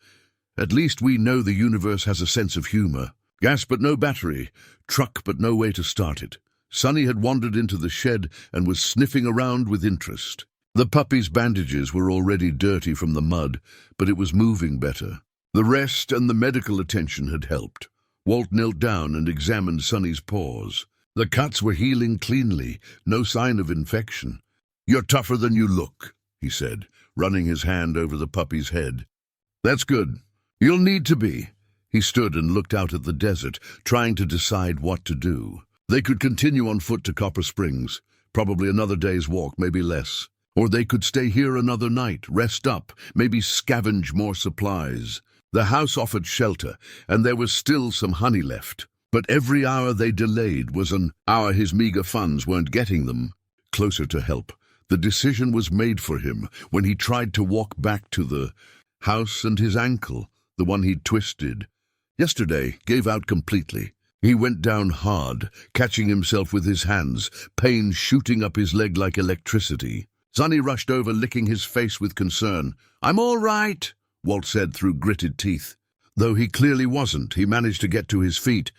at least we know the universe has a sense of humor. Gas but no battery. Truck but no way to start it. Sonny had wandered into the shed and was sniffing around with interest. The puppy's bandages were already dirty from the mud, but it was moving better. The rest and the medical attention had helped. Walt knelt down and examined Sonny's paws. The cuts were healing cleanly, no sign of infection. "You're tougher than you look," he said, running his hand over the puppy's head. "That's good. You'll need to be." He stood and looked out at the desert, trying to decide what to do. They could continue on foot to Copper Springs, probably another day's walk, maybe less. Or they could stay here another night, rest up, maybe scavenge more supplies. The house offered shelter, and there was still some honey left. But every hour they delayed was an hour his meager funds weren't getting them. Closer to help. The decision was made for him when he tried to walk back to the house, and his ankle, the one he'd twisted yesterday, gave out completely. He went down hard, catching himself with his hands, pain shooting up his leg like electricity. Sonny rushed over, licking his face with concern. "I'm all right," Walt said through gritted teeth. Though he clearly wasn't, he managed to get to his feet,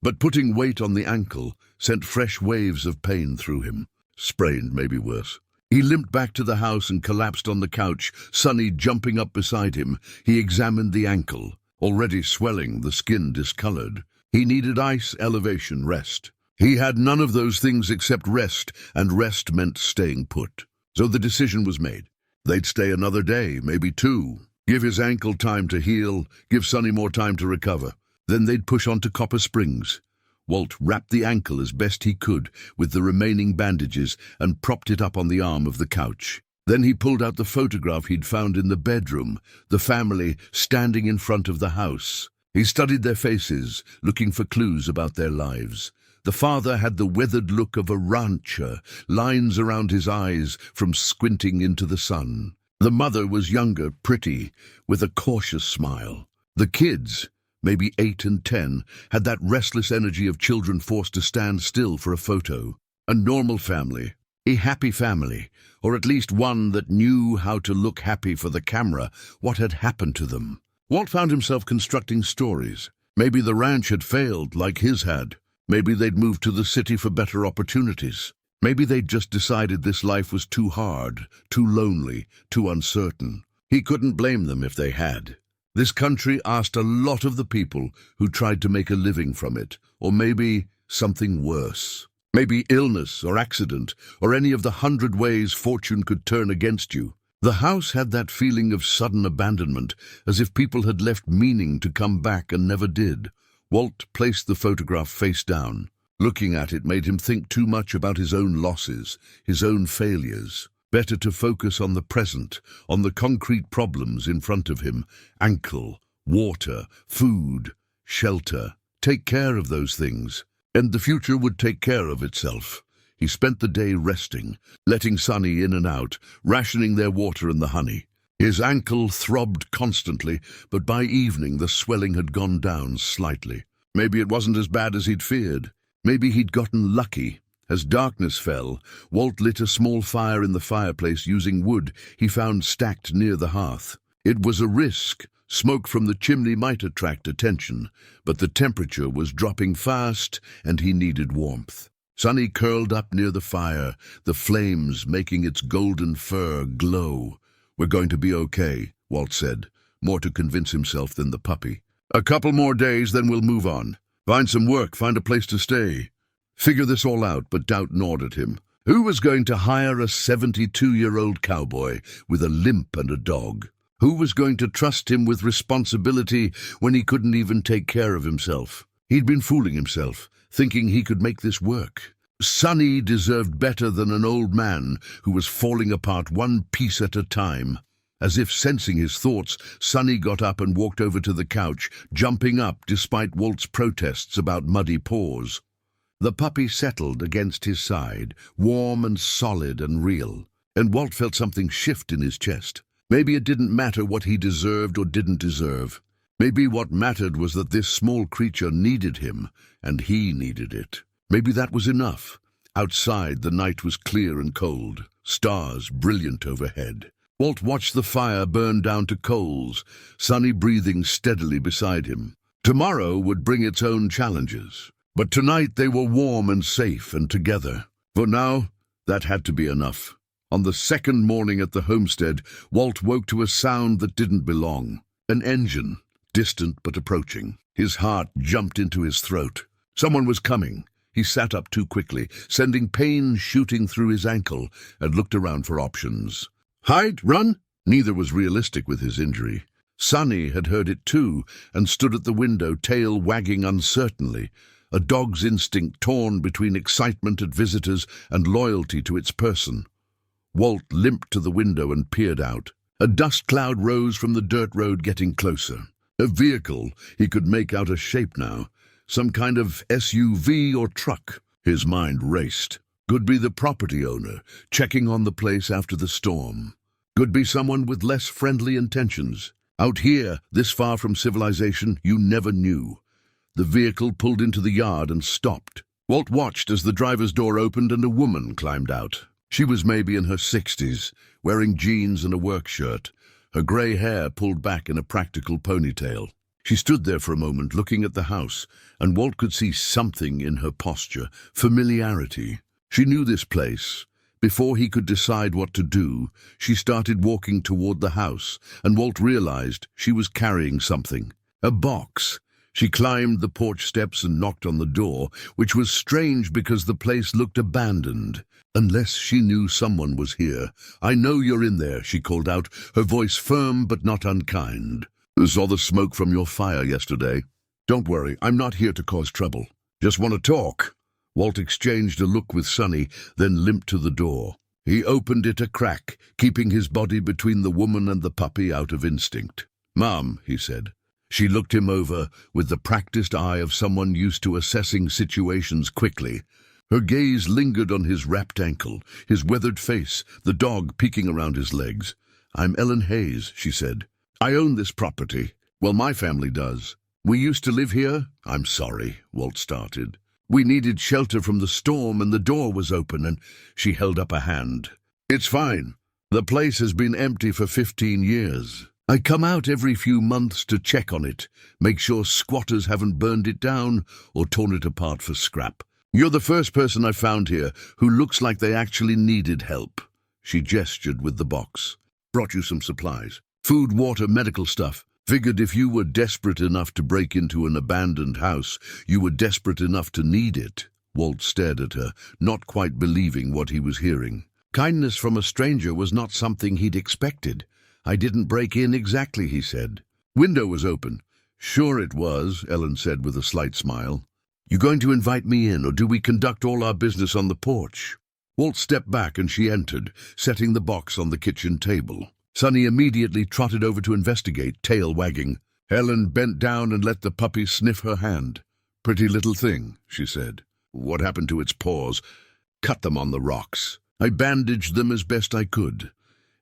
but putting weight on the ankle sent fresh waves of pain through him. Sprained, maybe worse. He limped back to the house and collapsed on the couch, Sonny jumping up beside him. He examined the ankle. Already swelling, the skin discolored. He needed ice, elevation, rest. He had none of those things except rest, and rest meant staying put. So the decision was made. They'd stay another day, maybe two. Give his ankle time to heal, give Sonny more time to recover. Then they'd push on to Copper Springs. Walt wrapped the ankle as best he could with the remaining bandages and propped it up on the arm of the couch. Then he pulled out the photograph he'd found in the bedroom, the family standing in front of the house. He studied their faces, looking for clues about their lives. The father had the weathered look of a rancher, lines around his eyes from squinting into the sun. The mother was younger, pretty, with a cautious smile. The kids, maybe 8 and 10, had that restless energy of children forced to stand still for a photo. A normal family, a happy family, or at least one that knew how to look happy for the camera. What had happened to them? Walt found himself constructing stories. Maybe the ranch had failed, like his had. Maybe they'd moved to the city for better opportunities. Maybe they'd just decided this life was too hard, too lonely, too uncertain. He couldn't blame them if they had. This country asked a lot of the people who tried to make a living from it, or maybe something worse. Maybe illness or accident, or any of the 100 ways fortune could turn against you. The house had that feeling of sudden abandonment, as if people had left meaning to come back and never did. Walt placed the photograph face down. Looking at it made him think too much about his own losses, his own failures. Better to focus on the present, on the concrete problems in front of him. Ankle, water, food, shelter. Take care of those things, and the future would take care of itself. He spent the day resting, letting Sonny in and out, rationing their water and the honey. His ankle throbbed constantly, but by evening the swelling had gone down slightly. Maybe it wasn't as bad as he'd feared. Maybe he'd gotten lucky. As darkness fell, Walt lit a small fire in the fireplace using wood he found stacked near the hearth. It was a risk. Smoke from the chimney might attract attention, but the temperature was dropping fast and he needed warmth. Sonny curled up near the fire, the flames making its golden fur glow. "We're going to be okay," Walt said, more to convince himself than the puppy. "A couple more days, then we'll move on. Find some work, find a place to stay. Figure this all out," but doubt gnawed at him. Who was going to hire a 72-year-old cowboy with a limp and a dog? Who was going to trust him with responsibility when he couldn't even take care of himself? He'd been fooling himself, thinking he could make this work. Sonny deserved better than an old man who was falling apart one piece at a time. As if sensing his thoughts, Sonny got up and walked over to the couch, jumping up despite Walt's protests about muddy paws. The puppy settled against his side, warm and solid and real, and Walt felt something shift in his chest. Maybe it didn't matter what he deserved or didn't deserve. Maybe what mattered was that this small creature needed him, and he needed it. Maybe that was enough. Outside, the night was clear and cold, stars brilliant overhead. Walt watched the fire burn down to coals, Sonny breathing steadily beside him. Tomorrow would bring its own challenges. But tonight they were warm and safe and together. For now, that had to be enough. On the second morning at the homestead, Walt woke to a sound that didn't belong. An engine, distant but approaching. His heart jumped into his throat. Someone was coming. He sat up too quickly, sending pain shooting through his ankle, and looked around for options. Hide? Run? Neither was realistic with his injury. Sonny had heard it too, and stood at the window, tail wagging uncertainly. A dog's instinct torn between excitement at visitors and loyalty to its person. Walt limped to the window and peered out. A dust cloud rose from the dirt road, getting closer. A vehicle, he could make out a shape now. Some kind of SUV or truck. His mind raced. Could be the property owner, checking on the place after the storm. Could be someone with less friendly intentions. Out here, this far from civilization, you never knew. The vehicle pulled into the yard and stopped. Walt watched as the driver's door opened and a woman climbed out. She was maybe in her 60s, wearing jeans and a work shirt, her grey hair pulled back in a practical ponytail. She stood there for a moment looking at the house, and Walt could see something in her posture, familiarity. She knew this place. Before he could decide what to do, she started walking toward the house, and Walt realized she was carrying something. A box. She climbed the porch steps and knocked on the door, which was strange because the place looked abandoned. Unless she knew someone was here. "I know you're in there," she called out, her voice firm but not unkind. "I saw the smoke from your fire yesterday. Don't worry, I'm not here to cause trouble. Just want to talk." Walt exchanged a look with Sonny, then limped to the door. He opened it a crack, keeping his body between the woman and the puppy out of instinct. "Mom," he said. She looked him over with the practiced eye of someone used to assessing situations quickly. Her gaze lingered on his wrapped ankle, his weathered face, the dog peeking around his legs. "I'm Ellen Hayes," she said. "I own this property. Well, my family does. We used to live here." "I'm sorry," Walt started. "We needed shelter from the storm and the door was open," and she held up a hand. "It's fine. The place has been empty for 15 years. I come out every few months to check on it, make sure squatters haven't burned it down or torn it apart for scrap. You're the first person I found here who looks like they actually needed help." She gestured with the box. "Brought you some supplies. Food, water, medical stuff. Figured if you were desperate enough to break into an abandoned house, you were desperate enough to need it." Walt stared at her, not quite believing what he was hearing. Kindness from a stranger was not something he'd expected. "I didn't break in exactly," he said. "Window was open." "Sure it was," Ellen said with a slight smile. "You going to invite me in, or do we conduct all our business on the porch?" Walt stepped back and she entered, setting the box on the kitchen table. Sonny immediately trotted over to investigate, tail wagging. Ellen bent down and let the puppy sniff her hand. "Pretty little thing," she said. "What happened to its paws?" "Cut them on the rocks. I bandaged them as best I could."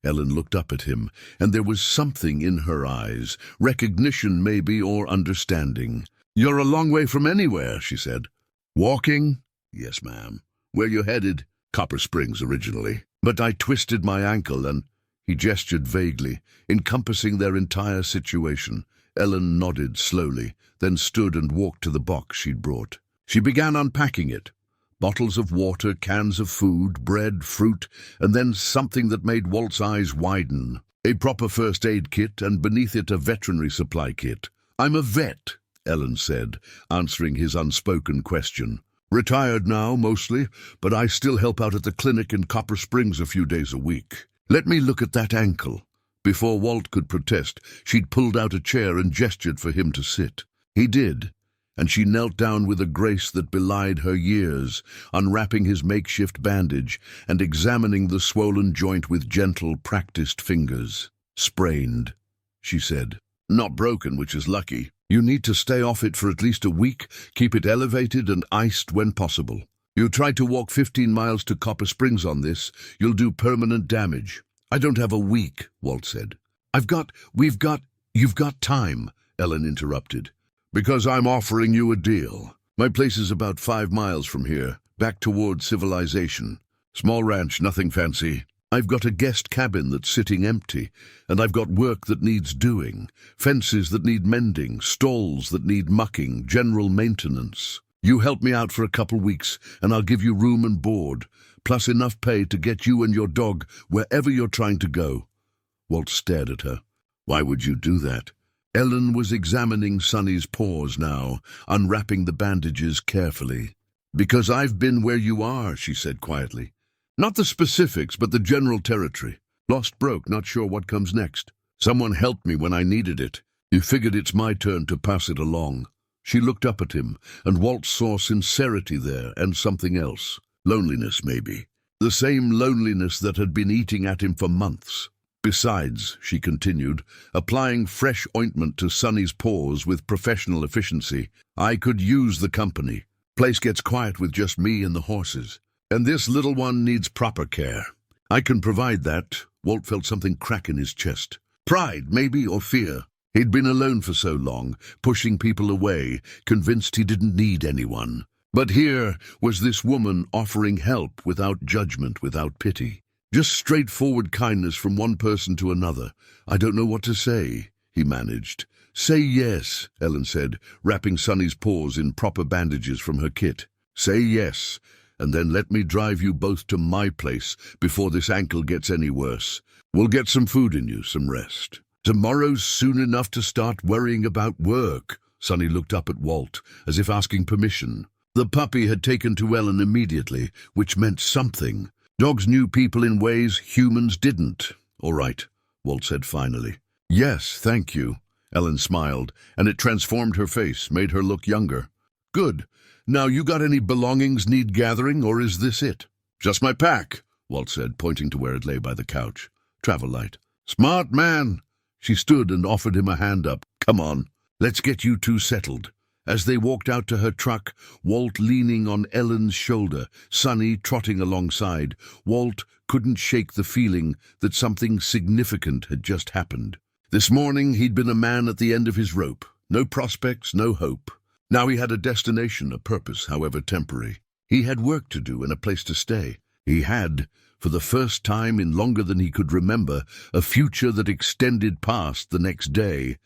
Ellen looked up at him, and there was something in her eyes, recognition maybe, or understanding. "You're a long way from anywhere," she said. "Walking?" "Yes, ma'am." "Where you headed?" "Copper Springs originally. But I twisted my ankle and—" He gestured vaguely, encompassing their entire situation. Ellen nodded slowly, then stood and walked to the box she'd brought. She began unpacking it. Bottles of water, cans of food, bread, fruit, and then something that made Walt's eyes widen. A proper first aid kit, and beneath it a veterinary supply kit. "I'm a vet," Ellen said, answering his unspoken question. "Retired now, mostly, but I still help out at the clinic in Copper Springs a few days a week. Let me look at that ankle." Before Walt could protest, she'd pulled out a chair and gestured for him to sit. He did, and she knelt down with a grace that belied her years, unwrapping his makeshift bandage and examining the swollen joint with gentle, practiced fingers. "Sprained," she said. "Not broken, which is lucky. You need to stay off it for at least a week, keep it elevated and iced when possible. You tried to walk 15 miles to Copper Springs on this, you'll do permanent damage." "I don't have a week," Walt said. You've got time," Ellen interrupted. "Because I'm offering you a deal. My place is about 5 miles from here, back toward civilization. Small ranch, nothing fancy. I've got a guest cabin that's sitting empty, and I've got work that needs doing, fences that need mending, stalls that need mucking, general maintenance. You help me out for a couple weeks, and I'll give you room and board, plus enough pay to get you and your dog wherever you're trying to go." Walt stared at her. "Why would you do that?" Ellen was examining Sonny's paws now, unwrapping the bandages carefully. "Because I've been where you are," she said quietly. "Not the specifics, but the general territory. Lost broke, not sure what comes next. Someone helped me when I needed it. You figured it's my turn to pass it along." She looked up at him, and Walt saw sincerity there and something else. Loneliness, maybe. The same loneliness that had been eating at him for months. "Besides," she continued, applying fresh ointment to Sonny's paws with professional efficiency, "I could use the company. Place gets quiet with just me and the horses." And this little one needs proper care. I can provide that. Walt felt something crack in his chest. Pride, maybe, or fear. He'd been alone for so long, pushing people away, convinced he didn't need anyone. But here was this woman offering help without judgment, without pity. Just straightforward kindness from one person to another. I don't know what to say, he managed. Say yes, Ellen said, wrapping Sonny's paws in proper bandages from her kit. Say yes, and then let me drive you both to my place before this ankle gets any worse. We'll get some food in you, some rest. Tomorrow's soon enough to start worrying about work. Sonny looked up at Walt, as if asking permission. The puppy had taken to Ellen immediately, which meant something. Dogs knew people in ways humans didn't. All right, Walt said finally. Yes, thank you. Ellen smiled, and it transformed her face, made her look younger. Good. Now, you got any belongings need gathering, or is this it? Just my pack, Walt said, pointing to where it lay by the couch. Travel light. Smart man. She stood and offered him a hand up. Come on, let's get you two settled. As they walked out to her truck, Walt leaning on Ellen's shoulder, Sonny trotting alongside, Walt couldn't shake the feeling that something significant had just happened. This morning he'd been a man at the end of his rope. No prospects, no hope. Now he had a destination, a purpose, however temporary. He had work to do and a place to stay. He had, for the first time in longer than he could remember, a future that extended past the next day.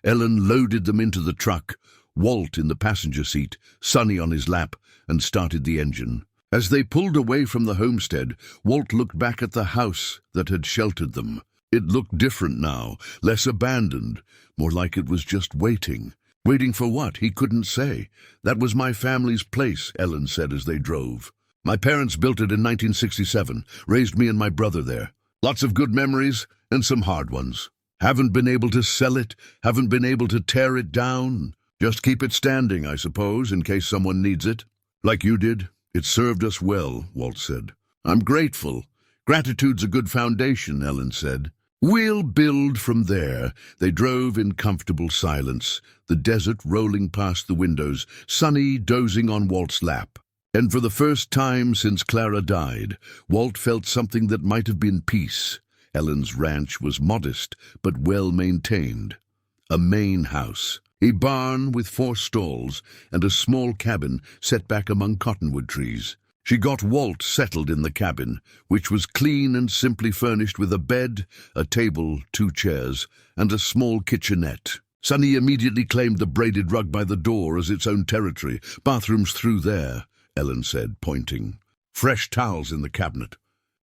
Ellen loaded them into the truck, Walt in the passenger seat, Sonny on his lap, and started the engine. As they pulled away from the homestead, Walt looked back at the house that had sheltered them. It looked different now, less abandoned, more like it was just waiting. Waiting for what? He couldn't say. That was my family's place, Ellen said as they drove. My parents built it in 1967, raised me and my brother there. Lots of good memories and some hard ones. Haven't been able to sell it, haven't been able to tear it down. Just keep it standing, I suppose, in case someone needs it. Like you did. It served us well, Walt said. I'm grateful. Gratitude's a good foundation, Ellen said. We'll build from there. They drove in comfortable silence, the desert rolling past the windows, Sonny dozing on Walt's lap. And for the first time since Clara died, Walt felt something that might have been peace. Ellen's ranch was modest, but well-maintained. A main house. A barn with 4 stalls and a small cabin set back among cottonwood trees. She got Walt settled in the cabin, which was clean and simply furnished with a bed, a table, 2 chairs, and a small kitchenette. Sonny immediately claimed the braided rug by the door as its own territory. Bathrooms through there, Ellen said, pointing. Fresh towels in the cabinet.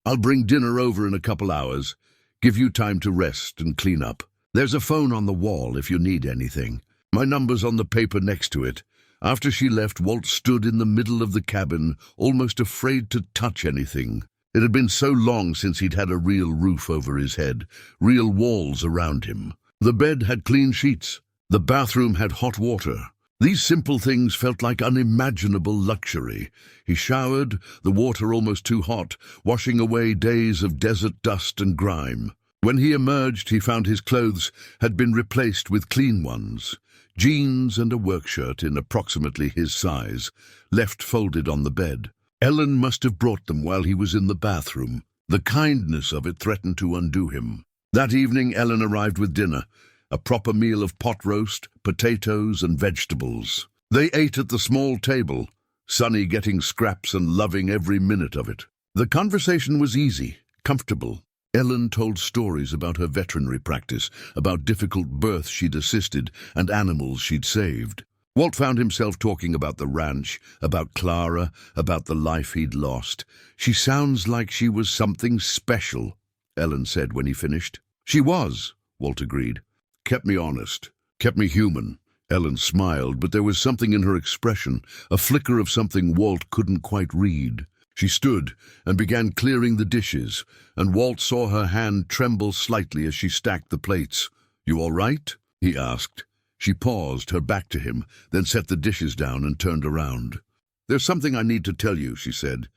I'll bring dinner over in a couple hours. Give you time to rest and clean up. There's a phone on the wall if you need anything. My number's on the paper next to it. After she left, Walt stood in the middle of the cabin, almost afraid to touch anything. It had been so long since he'd had a real roof over his head, real walls around him. The bed had clean sheets. The bathroom had hot water. These simple things felt like unimaginable luxury. He showered, the water almost too hot, washing away days of desert dust and grime. When he emerged, he found his clothes had been replaced with clean ones. Jeans and a work shirt in approximately his size, left folded on the bed. Ellen must have brought them while he was in the bathroom. The kindness of it threatened to undo him. That evening, Ellen arrived with dinner, a proper meal of pot roast, potatoes, and vegetables. They ate at the small table, Sonny getting scraps and loving every minute of it. The conversation was easy, comfortable. Ellen told stories about her veterinary practice, about difficult births she'd assisted and animals she'd saved. Walt found himself talking about the ranch, about Clara, about the life he'd lost. She sounds like she was something special, Ellen said when he finished. She was, Walt agreed. Kept me honest, kept me human. Ellen smiled, but there was something in her expression, a flicker of something Walt couldn't quite read. She stood and began clearing the dishes, and Walt saw her hand tremble slightly as she stacked the plates. You all right? He asked. She paused, her back to him, then set the dishes down and turned around. There's something I need to tell you, she said.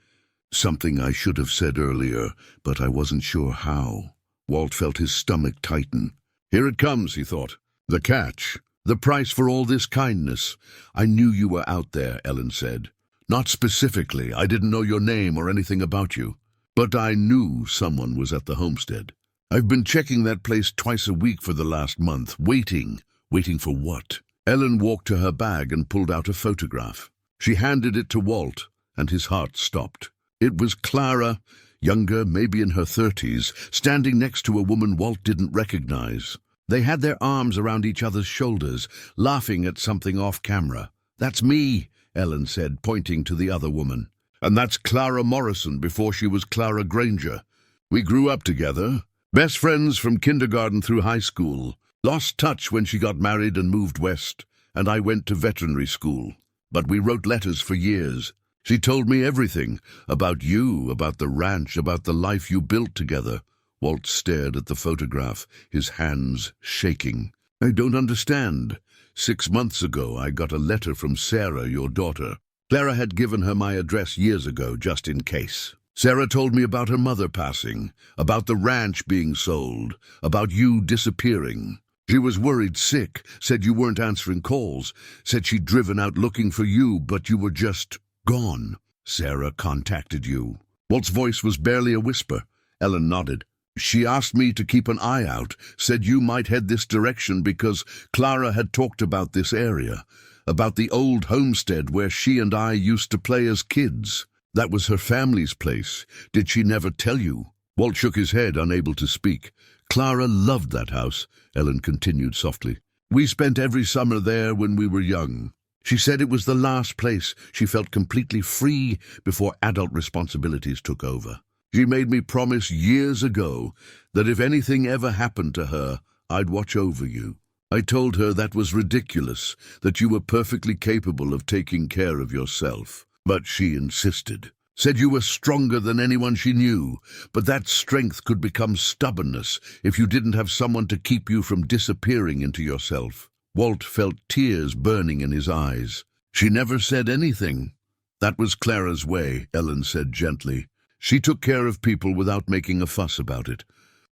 Something I should have said earlier, but I wasn't sure how. Walt felt his stomach tighten. Here it comes, he thought. The catch. The price for all this kindness. I knew you were out there, Ellen said. Not specifically. I didn't know your name or anything about you. But I knew someone was at the homestead. I've been checking that place twice a week for the last month, waiting. Waiting for what? Ellen walked to her bag and pulled out a photograph. She handed it to Walt, and his heart stopped. It was Clara, younger, maybe in her 30s, standing next to a woman Walt didn't recognize. They had their arms around each other's shoulders, laughing at something off camera. "That's me," Ellen said, pointing to the other woman. "And that's Clara Morrison before she was Clara Granger. We grew up together, best friends from kindergarten through high school. Lost touch when she got married and moved west, and I went to veterinary school. But we wrote letters for years. She told me everything, about you, about the ranch, about the life you built together." Walt stared at the photograph, his hands shaking. "I don't understand. 6 months ago, I got a letter from Sarah, your daughter. Clara had given her my address years ago, just in case. Sarah told me about her mother passing, about the ranch being sold, about you disappearing. She was worried sick, said you weren't answering calls, said she'd driven out looking for you, but you were just gone. Sarah contacted you." Walt's voice was barely a whisper. Ellen nodded. "She asked me to keep an eye out, said you might head this direction because Clara had talked about this area, about the old homestead where she and I used to play as kids. That was her family's place. Did she never tell you?" Walt shook his head, unable to speak. "Clara loved that house," Ellen continued softly. "We spent every summer there when we were young. She said it was the last place she felt completely free before adult responsibilities took over. She made me promise years ago that if anything ever happened to her, I'd watch over you. I told her that was ridiculous, that you were perfectly capable of taking care of yourself. But she insisted. Said you were stronger than anyone she knew, but that strength could become stubbornness if you didn't have someone to keep you from disappearing into yourself." Walt felt tears burning in his eyes. "She never said anything." "That was Clara's way," Ellen said gently. "She took care of people without making a fuss about it.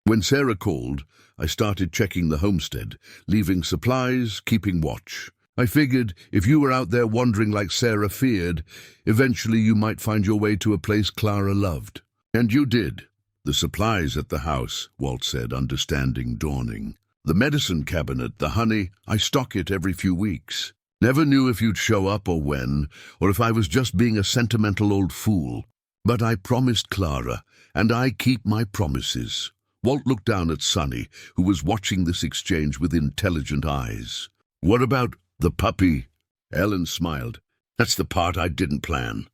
When Sarah called, I started checking the homestead, leaving supplies, keeping watch. I figured if you were out there wandering like Sarah feared, eventually you might find your way to a place Clara loved. And you did." "The supplies at the house," Walt said, understanding dawning. "The medicine cabinet, the honey, I stock it every few weeks. Never knew if you'd show up or when, or if I was just being a sentimental old fool. But I promised Clara, and I keep my promises." Walt looked down at Sonny, who was watching this exchange with intelligent eyes. "What about the puppy?" Ellen smiled. "That's the part I didn't plan.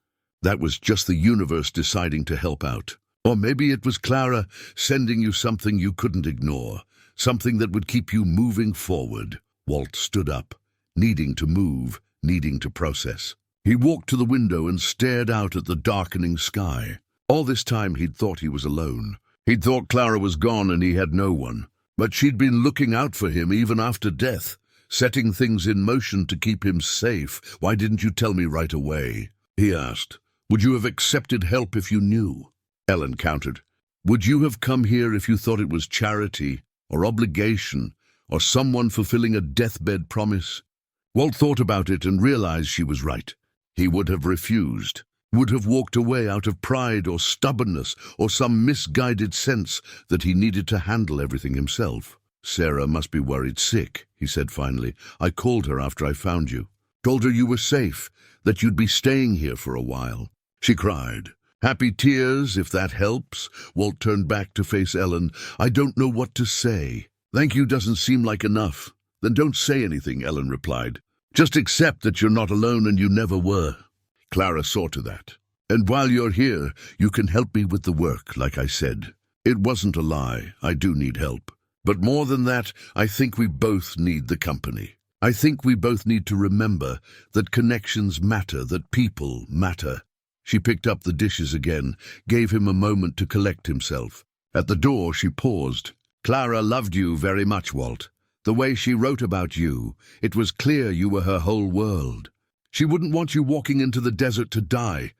That was just the universe deciding to help out. Or maybe it was Clara sending you something you couldn't ignore, something that would keep you moving forward." Walt stood up, needing to move, needing to process. He walked to the window and stared out at the darkening sky. All this time he'd thought he was alone. He'd thought Clara was gone and he had no one. But she'd been looking out for him even after death, setting things in motion to keep him safe. "Why didn't you tell me right away?" he asked. "Would you have accepted help if you knew?" Ellen countered. "Would you have come here if you thought it was charity, or obligation, or someone fulfilling a deathbed promise?" Walt thought about it and realized she was right. He would have refused, would have walked away out of pride or stubbornness or some misguided sense that he needed to handle everything himself. "Sarah must be worried sick," he said finally. "I called her after I found you. Told her you were safe, that you'd be staying here for a while." She cried. "Happy tears, if that helps." Walt turned back to face Ellen. "I don't know what to say." "Thank you doesn't seem like enough." "Then don't say anything," Ellen replied. "Just accept that you're not alone and you never were. Clara saw to that. And while you're here, you can help me with the work, like I said. It wasn't a lie. I do need help. But more than that, I think we both need the company. I think we both need to remember that connections matter, that people matter." She picked up the dishes again, gave him a moment to collect himself. At the door, she paused. "Clara loved you very much, Walt. The way she wrote about you, it was clear you were her whole world. She wouldn't want you walking into the desert to die.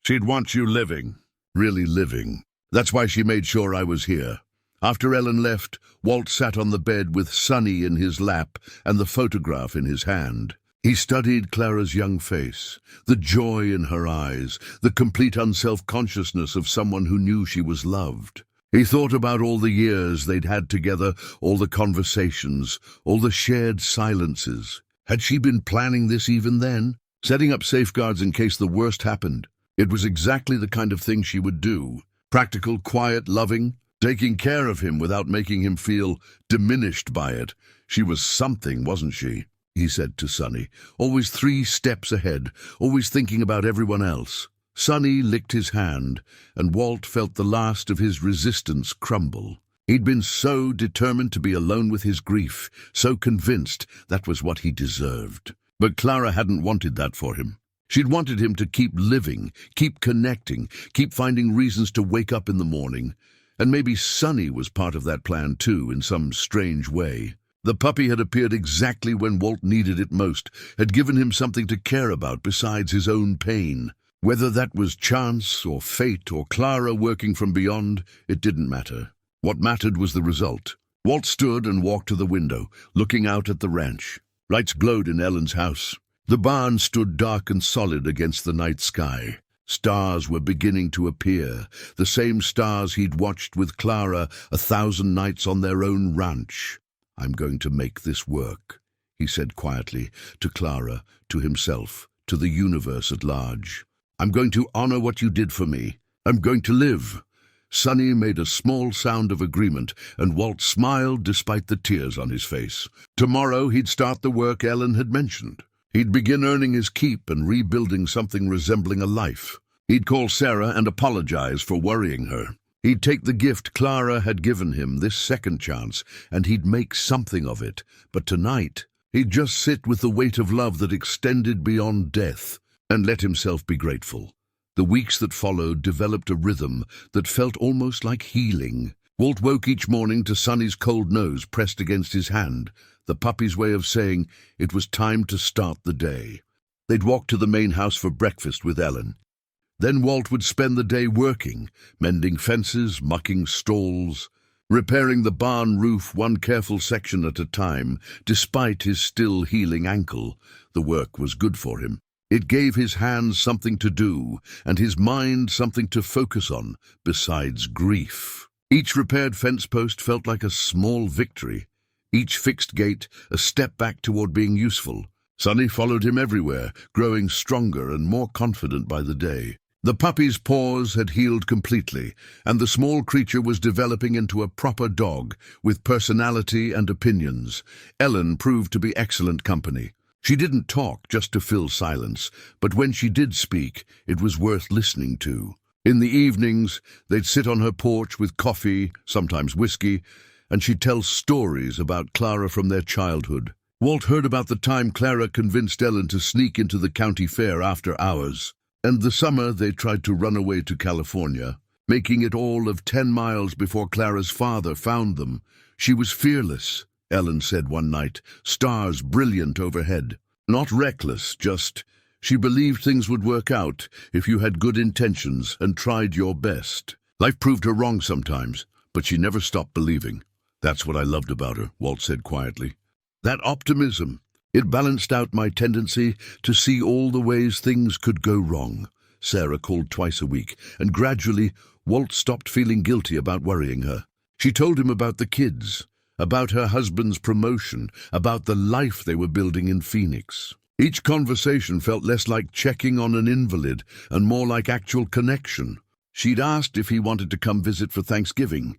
She'd want you living, really living. That's why she made sure I was here." After Ellen left, Walt sat on the bed with Sonny in his lap and the photograph in his hand. He studied Clara's young face, the joy in her eyes, the complete unself-consciousness of someone who knew she was loved. He thought about all the years they'd had together, all the conversations, all the shared silences. Had she been planning this even then? Setting up safeguards in case the worst happened. It was exactly the kind of thing she would do. Practical, quiet, loving, taking care of him without making him feel diminished by it. She was something, wasn't she? He said to Sonny, always 3 steps ahead, always thinking about everyone else. Sonny licked his hand, and Walt felt the last of his resistance crumble. He'd been so determined to be alone with his grief, so convinced that was what he deserved. But Clara hadn't wanted that for him. She'd wanted him to keep living, keep connecting, keep finding reasons to wake up in the morning. And maybe Sonny was part of that plan too, in some strange way. The puppy had appeared exactly when Walt needed it most, had given him something to care about besides his own pain. Whether that was chance or fate or Clara working from beyond, it didn't matter. What mattered was the result. Walt stood and walked to the window, looking out at the ranch. Lights glowed in Ellen's house. The barn stood dark and solid against the night sky. Stars were beginning to appear, the same stars he'd watched with Clara 1,000 nights on their own ranch. "I'm going to make this work," he said quietly, to Clara, to himself, to the universe at large. "I'm going to honor what you did for me. I'm going to live." Sonny made a small sound of agreement, and Walt smiled despite the tears on his face. Tomorrow he'd start the work Ellen had mentioned. He'd begin earning his keep and rebuilding something resembling a life. He'd call Sarah and apologize for worrying her. He'd take the gift Clara had given him, this second chance, and he'd make something of it. But tonight, he'd just sit with the weight of love that extended beyond death, and let himself be grateful. The weeks that followed developed a rhythm that felt almost like healing. Walt woke each morning to Sonny's cold nose pressed against his hand, the puppy's way of saying it was time to start the day. They'd walk to the main house for breakfast with Ellen. Then Walt would spend the day working, mending fences, mucking stalls, repairing the barn roof one careful section at a time. Despite his still healing ankle, the work was good for him. It gave his hands something to do, and his mind something to focus on, besides grief. Each repaired fence post felt like a small victory. Each fixed gate a step back toward being useful. Sonny followed him everywhere, growing stronger and more confident by the day. The puppy's paws had healed completely, and the small creature was developing into a proper dog, with personality and opinions. Ellen proved to be excellent company. She didn't talk just to fill silence, but when she did speak, it was worth listening to. In the evenings, they'd sit on her porch with coffee, sometimes whiskey, and she'd tell stories about Clara from their childhood. Walt heard about the time Clara convinced Ellen to sneak into the county fair after hours, and the summer they tried to run away to California, making it all of 10 miles before Clara's father found them. She was fearless, Ellen said one night, stars brilliant overhead. Not reckless, just she believed things would work out if you had good intentions and tried your best. Life proved her wrong sometimes, but she never stopped believing. "That's what I loved about her," Walt said quietly. "That optimism. It balanced out my tendency to see all the ways things could go wrong." Sarah called twice a week, and gradually Walt stopped feeling guilty about worrying her. She told him about the kids, about her husband's promotion, about the life they were building in Phoenix. Each conversation felt less like checking on an invalid and more like actual connection. She'd asked if he wanted to come visit for Thanksgiving,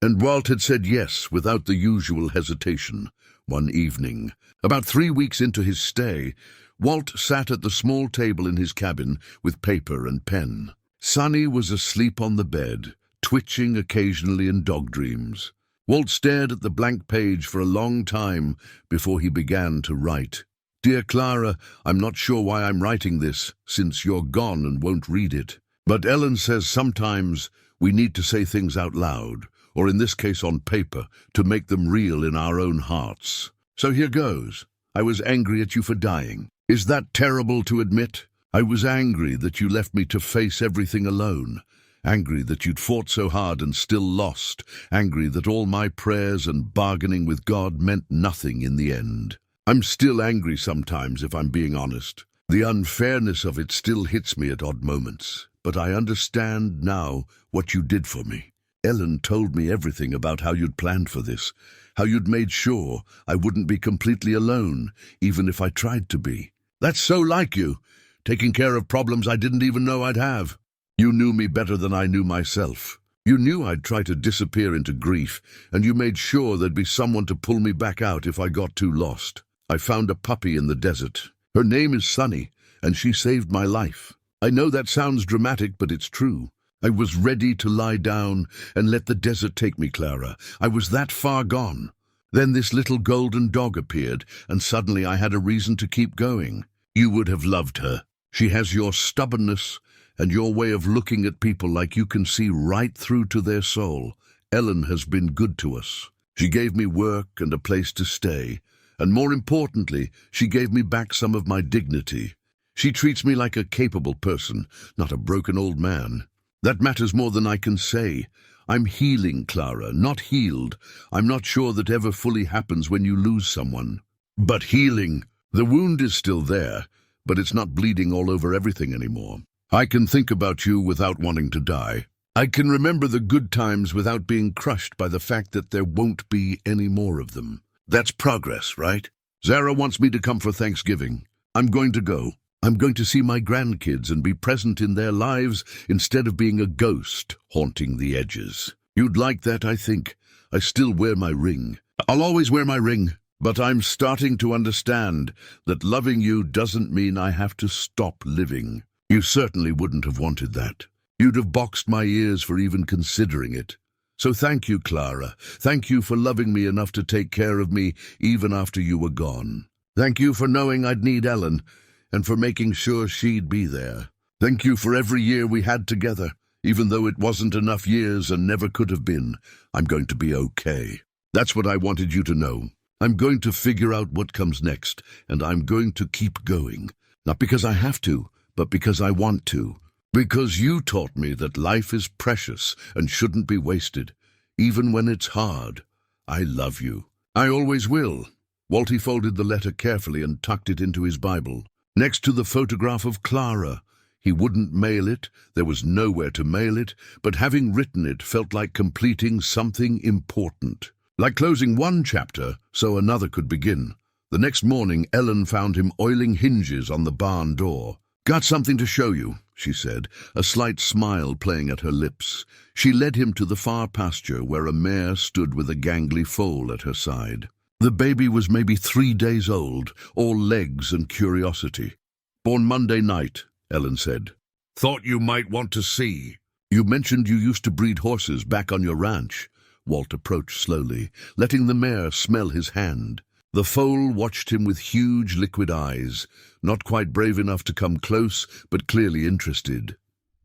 and Walt had said yes without the usual hesitation. One evening, about 3 weeks into his stay, Walt sat at the small table in his cabin with paper and pen. Sonny was asleep on the bed, twitching occasionally in dog dreams. Walt stared at the blank page for a long time before he began to write. "Dear Clara, I'm not sure why I'm writing this, since you're gone and won't read it. But Ellen says sometimes we need to say things out loud, or in this case on paper, to make them real in our own hearts. So here goes. I was angry at you for dying. Is that terrible to admit? I was angry that you left me to face everything alone. Angry that you'd fought so hard and still lost. Angry that all my prayers and bargaining with God meant nothing in the end. I'm still angry sometimes, if I'm being honest. The unfairness of it still hits me at odd moments. But I understand now what you did for me. Ellen told me everything about how you'd planned for this, how you'd made sure I wouldn't be completely alone, even if I tried to be. That's so like you, taking care of problems I didn't even know I'd have. You knew me better than I knew myself. You knew I'd try to disappear into grief, and you made sure there'd be someone to pull me back out if I got too lost. I found a puppy in the desert. Her name is Sunny, and she saved my life. I know that sounds dramatic, but it's true. I was ready to lie down and let the desert take me, Clara. I was that far gone. Then this little golden dog appeared, and suddenly I had a reason to keep going. You would have loved her. She has your stubbornness and your way of looking at people like you can see right through to their soul. Ellen has been good to us. She gave me work and a place to stay. And more importantly, she gave me back some of my dignity. She treats me like a capable person, not a broken old man. That matters more than I can say. I'm healing, Clara, not healed. I'm not sure that ever fully happens when you lose someone. But healing. The wound is still there, but it's not bleeding all over everything anymore. I can think about you without wanting to die. I can remember the good times without being crushed by the fact that there won't be any more of them. That's progress, right? Zara wants me to come for Thanksgiving. I'm going to go. I'm going to see my grandkids and be present in their lives instead of being a ghost haunting the edges. You'd like that, I think. I still wear my ring. I'll always wear my ring. But I'm starting to understand that loving you doesn't mean I have to stop living. You certainly wouldn't have wanted that. You'd have boxed my ears for even considering it. So thank you, Clara. Thank you for loving me enough to take care of me even after you were gone. Thank you for knowing I'd need Ellen, and for making sure she'd be there. Thank you for every year we had together. Even though it wasn't enough years and never could have been, I'm going to be okay. That's what I wanted you to know. I'm going to figure out what comes next, and I'm going to keep going. Not because I have to, but because I want to. Because you taught me that life is precious and shouldn't be wasted, even when it's hard. I love you. I always will. Walty folded the letter carefully and tucked it into his Bible. Next to the photograph of Clara. He wouldn't mail it, there was nowhere to mail it, but having written it felt like completing something important. Like closing one chapter, so another could begin. The next morning, Ellen found him oiling hinges on the barn door. "Got something to show you," she said, a slight smile playing at her lips. She led him to the far pasture where a mare stood with a gangly foal at her side. The baby was maybe 3 days old, all legs and curiosity. "Born Monday night," Ellen said. "Thought you might want to see." "You mentioned you used to breed horses back on your ranch." Walt approached slowly, letting the mare smell his hand. The foal watched him with huge liquid eyes, not quite brave enough to come close, but clearly interested.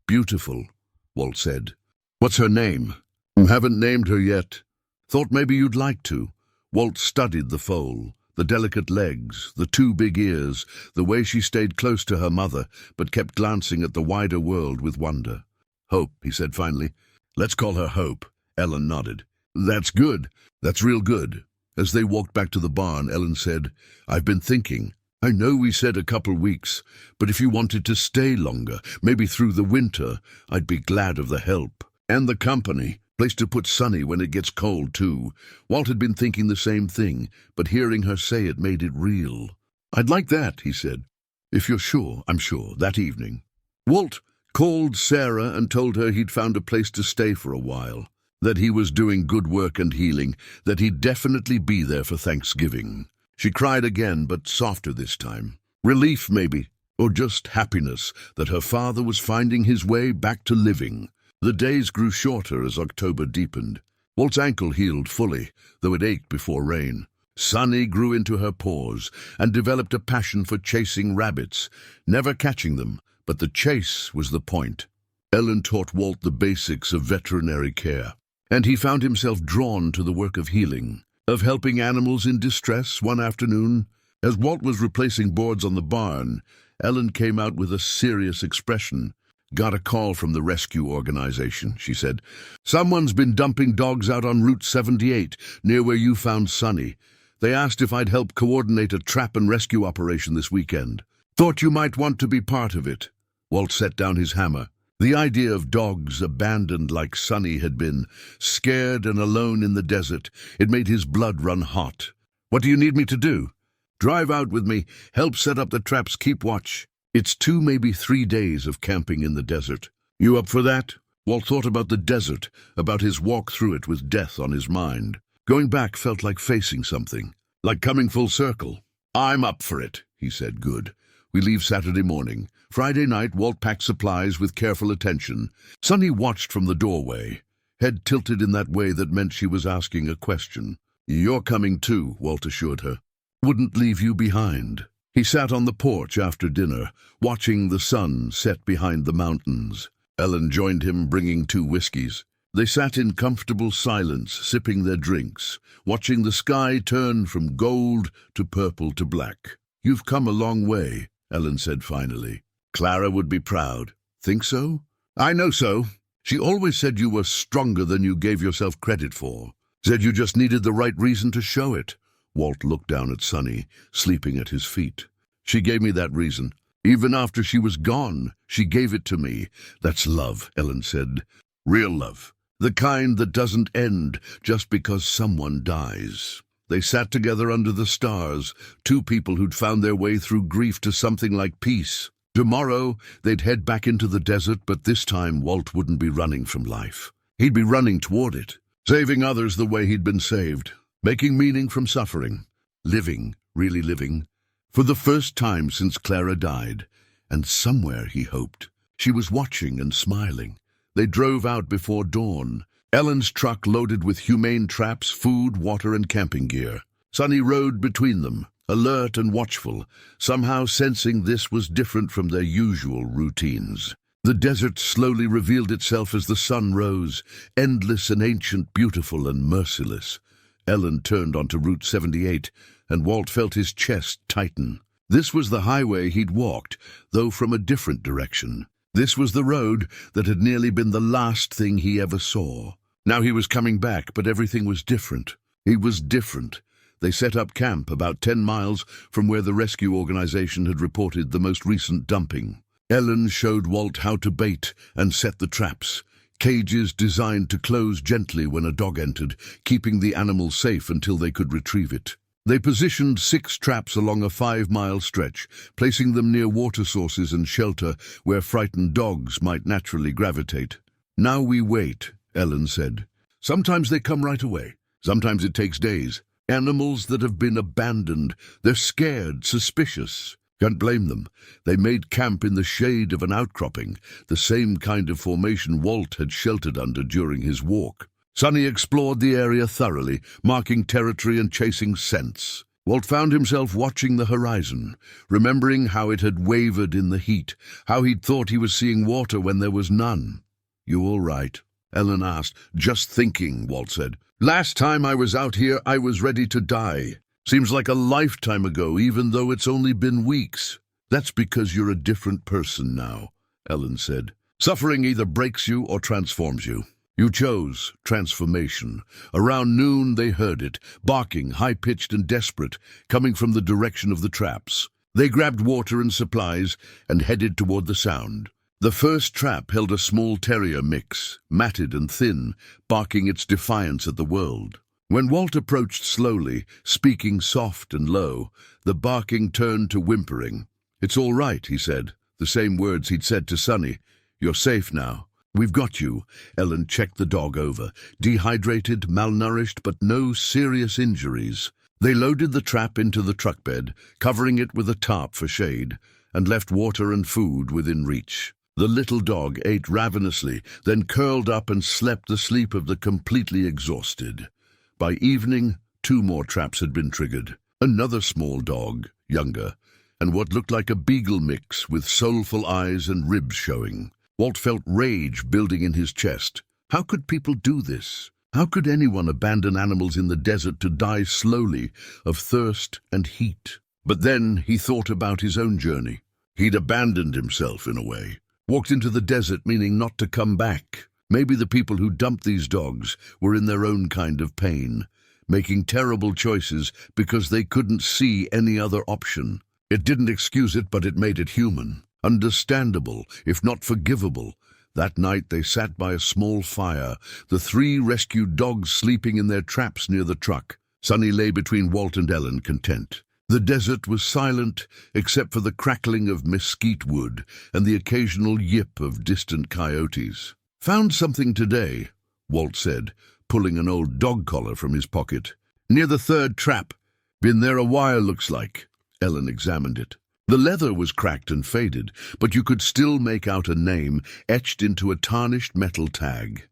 "Beautiful," Walt said. "What's her name?" "Haven't named her yet." "Thought maybe you'd like to." Walt studied the foal, the delicate legs, the 2 big ears, the way she stayed close to her mother, but kept glancing at the wider world with wonder. "Hope," he said finally. "Let's call her Hope." Ellen nodded. "That's good. That's real good." As they walked back to the barn, Ellen said, "I've been thinking. I know we said a couple weeks, but if you wanted to stay longer, maybe through the winter, I'd be glad of the help. And the company. Place to put Sunny when it gets cold, too." Walt had been thinking the same thing, but hearing her say it made it real. "I'd like that," he said. "If you're sure, I'm sure, that evening." Walt called Sarah and told her he'd found a place to stay for a while, that he was doing good work and healing, that he'd definitely be there for Thanksgiving. She cried again, but softer this time. Relief, maybe, or just happiness that her father was finding his way back to living. The days grew shorter as October deepened. Walt's ankle healed fully, though it ached before rain. Sunny grew into her paws and developed a passion for chasing rabbits, never catching them, but the chase was the point. Ellen taught Walt the basics of veterinary care, and he found himself drawn to the work of healing, of helping animals in distress one afternoon. As Walt was replacing boards on the barn, Ellen came out with a serious expression. "Got a call from the rescue organization," she said. "Someone's been dumping dogs out on Route 78, near where you found Sunny. They asked if I'd help coordinate a trap and rescue operation this weekend. Thought you might want to be part of it." Walt set down his hammer. The idea of dogs abandoned like Sonny had been, scared and alone in the desert, it made his blood run hot. "What do you need me to do?" "Drive out with me, help set up the traps, keep watch. It's 2, maybe 3 days of camping in the desert. You up for that?" Walt thought about the desert, about his walk through it with death on his mind. Going back felt like facing something, like coming full circle. "I'm up for it," he said. "Good. We leave Saturday morning." Friday night, Walt packed supplies with careful attention. Sonny watched from the doorway, head tilted in that way that meant she was asking a question. "You're coming too," Walt assured her. "Wouldn't leave you behind." He sat on the porch after dinner, watching the sun set behind the mountains. Ellen joined him, bringing 2 whiskeys. They sat in comfortable silence, sipping their drinks, watching the sky turn from gold to purple to black. "You've come a long way," Ellen said finally. "Clara would be proud." "Think so?" "I know so. She always said you were stronger than you gave yourself credit for. Said you just needed the right reason to show it." Walt looked down at Sonny, sleeping at his feet. "She gave me that reason. Even after she was gone, she gave it to me. That's love," Ellen said. "Real love. The kind that doesn't end just because someone dies." They sat together under the stars, 2 people who'd found their way through grief to something like peace. Tomorrow, they'd head back into the desert, but this time Walt wouldn't be running from life. He'd be running toward it, saving others the way he'd been saved, making meaning from suffering, living, really living, for the first time since Clara died. And somewhere, he hoped, she was watching and smiling. They drove out before dawn, Ellen's truck loaded with humane traps, food, water, and camping gear. Sonny rode between them, alert and watchful, somehow sensing this was different from their usual routines. The desert slowly revealed itself as the sun rose, endless and ancient, beautiful and merciless. Ellen turned onto Route 78, and Walt felt his chest tighten. This was the highway he'd walked, though from a different direction. This was the road that had nearly been the last thing he ever saw. Now he was coming back, but everything was different. He was different. They set up camp about 10 miles from where the rescue organization had reported the most recent dumping. Ellen showed Walt how to bait and set the traps, cages designed to close gently when a dog entered, keeping the animal safe until they could retrieve it. They positioned 6 traps along a 5-mile stretch, placing them near water sources and shelter where frightened dogs might naturally gravitate. "Now we wait," Ellen said. "Sometimes they come right away. Sometimes it takes days. Animals that have been abandoned, they're scared, suspicious. Can't blame them. They made camp in the shade of an outcropping, the same kind of formation Walt had sheltered under during his walk. Sonny explored the area thoroughly, marking territory and chasing scents. Walt found himself watching the horizon, remembering how it had wavered in the heat, how he'd thought he was seeing water when there was none. "You all right?" Ellen asked. "Just thinking," Walt said. "Last time I was out here, I was ready to die. Seems like a lifetime ago, even though it's only been weeks." "That's because you're a different person now," Ellen said. "Suffering either breaks you or transforms you. You chose transformation." Around noon they heard it, barking, high-pitched and desperate, coming from the direction of the traps. They grabbed water and supplies and headed toward the sound. The first trap held a small terrier mix, matted and thin, barking its defiance at the world. When Walt approached slowly, speaking soft and low, the barking turned to whimpering. "It's all right," he said, the same words he'd said to Sonny. "You're safe now. We've got you." Ellen checked the dog over, dehydrated, malnourished, but no serious injuries. They loaded the trap into the truck bed, covering it with a tarp for shade, and left water and food within reach. The little dog ate ravenously, then curled up and slept the sleep of the completely exhausted. By evening, 2 more traps had been triggered. Another small dog, younger, and what looked like a beagle mix with soulful eyes and ribs showing. Walt felt rage building in his chest. How could people do this? How could anyone abandon animals in the desert to die slowly of thirst and heat? But then he thought about his own journey. He'd abandoned himself in a way. Walked into the desert meaning not to come back. Maybe the people who dumped these dogs were in their own kind of pain. making terrible choices because they couldn't see any other option. It didn't excuse it, but it made it human, understandable, if not forgivable. That night they sat by a small fire, the 3 rescued dogs sleeping in their traps near the truck. Sonny lay between Walt and Ellen, content. The desert was silent, except for the crackling of mesquite wood and the occasional yip of distant coyotes. "Found something today," Walt said, pulling an old dog collar from his pocket. "Near the 3rd trap. Been there a while, looks like." Ellen examined it. The leather was cracked and faded, but you could still make out a name etched into a tarnished metal tag.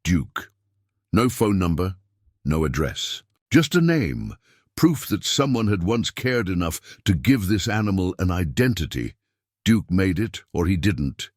Duke. No phone number, no address. Just a name, proof that someone had once cared enough to give this animal an identity. "Duke made it, or he didn't,"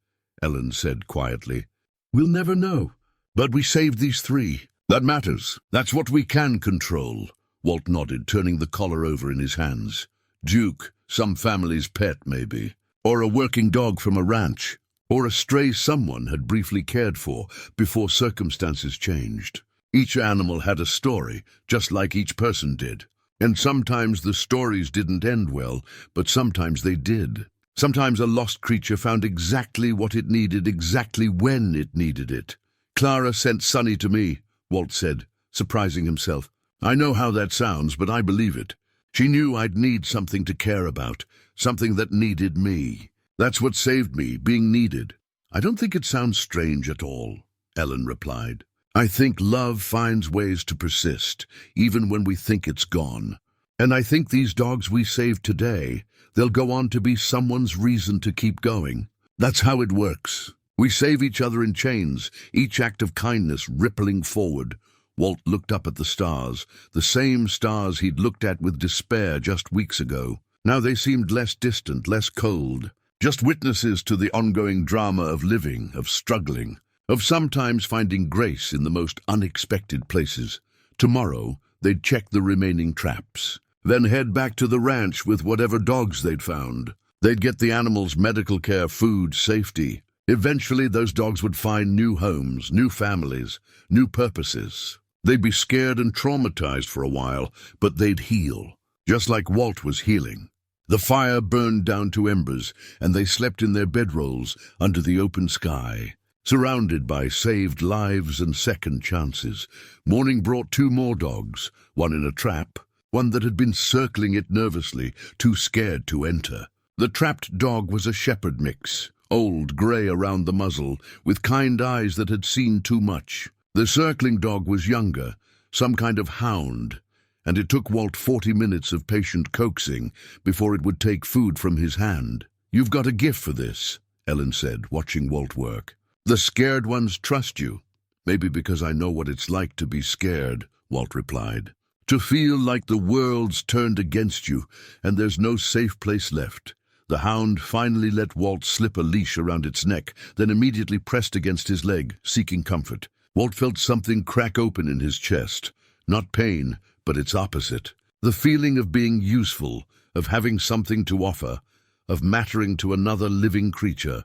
Ellen said quietly. "We'll never know. But we saved these 3. That matters. That's what we can control." Walt nodded, turning the collar over in his hands. "Duke, some family's pet, maybe. Or a working dog from a ranch. Or a stray someone had briefly cared for before circumstances changed. Each animal had a story, just like each person did. And sometimes the stories didn't end well, but sometimes they did. Sometimes a lost creature found exactly what it needed, exactly when it needed it. "Clara sent Sonny to me," Walt said, surprising himself. "I know how that sounds, but I believe it. She knew I'd need something to care about, something that needed me. That's what saved me, being needed." "I don't think it sounds strange at all," Ellen replied. "I think love finds ways to persist, even when we think it's gone. And I think these dogs we saved today, they'll go on to be someone's reason to keep going. That's how it works. We save each other in chains, each act of kindness rippling forward." Walt looked up at the stars, the same stars he'd looked at with despair just weeks ago. Now they seemed less distant, less cold, just witnesses to the ongoing drama of living, of struggling, of sometimes finding grace in the most unexpected places. Tomorrow, they'd check the remaining traps, then head back to the ranch with whatever dogs they'd found. They'd get the animals medical care, food, safety. Eventually, those dogs would find new homes, new families, new purposes. They'd be scared and traumatized for a while, but they'd heal, just like Walt was healing. The fire burned down to embers, and they slept in their bedrolls under the open sky, surrounded by saved lives and second chances. Morning brought 2 more dogs, one in a trap, one that had been circling it nervously, too scared to enter. The trapped dog was a shepherd mix, old, gray around the muzzle, with kind eyes that had seen too much. The circling dog was younger, some kind of hound, and it took Walt 40 minutes of patient coaxing before it would take food from his hand. "You've got a gift for this," Ellen said, watching Walt work. "The scared ones trust you." "Maybe because I know what it's like to be scared," Walt replied. "To feel like the world's turned against you and there's no safe place left." The hound finally let Walt slip a leash around its neck, then immediately pressed against his leg, seeking comfort. Walt felt something crack open in his chest. Not pain, but its opposite. The feeling of being useful, of having something to offer, of mattering to another living creature.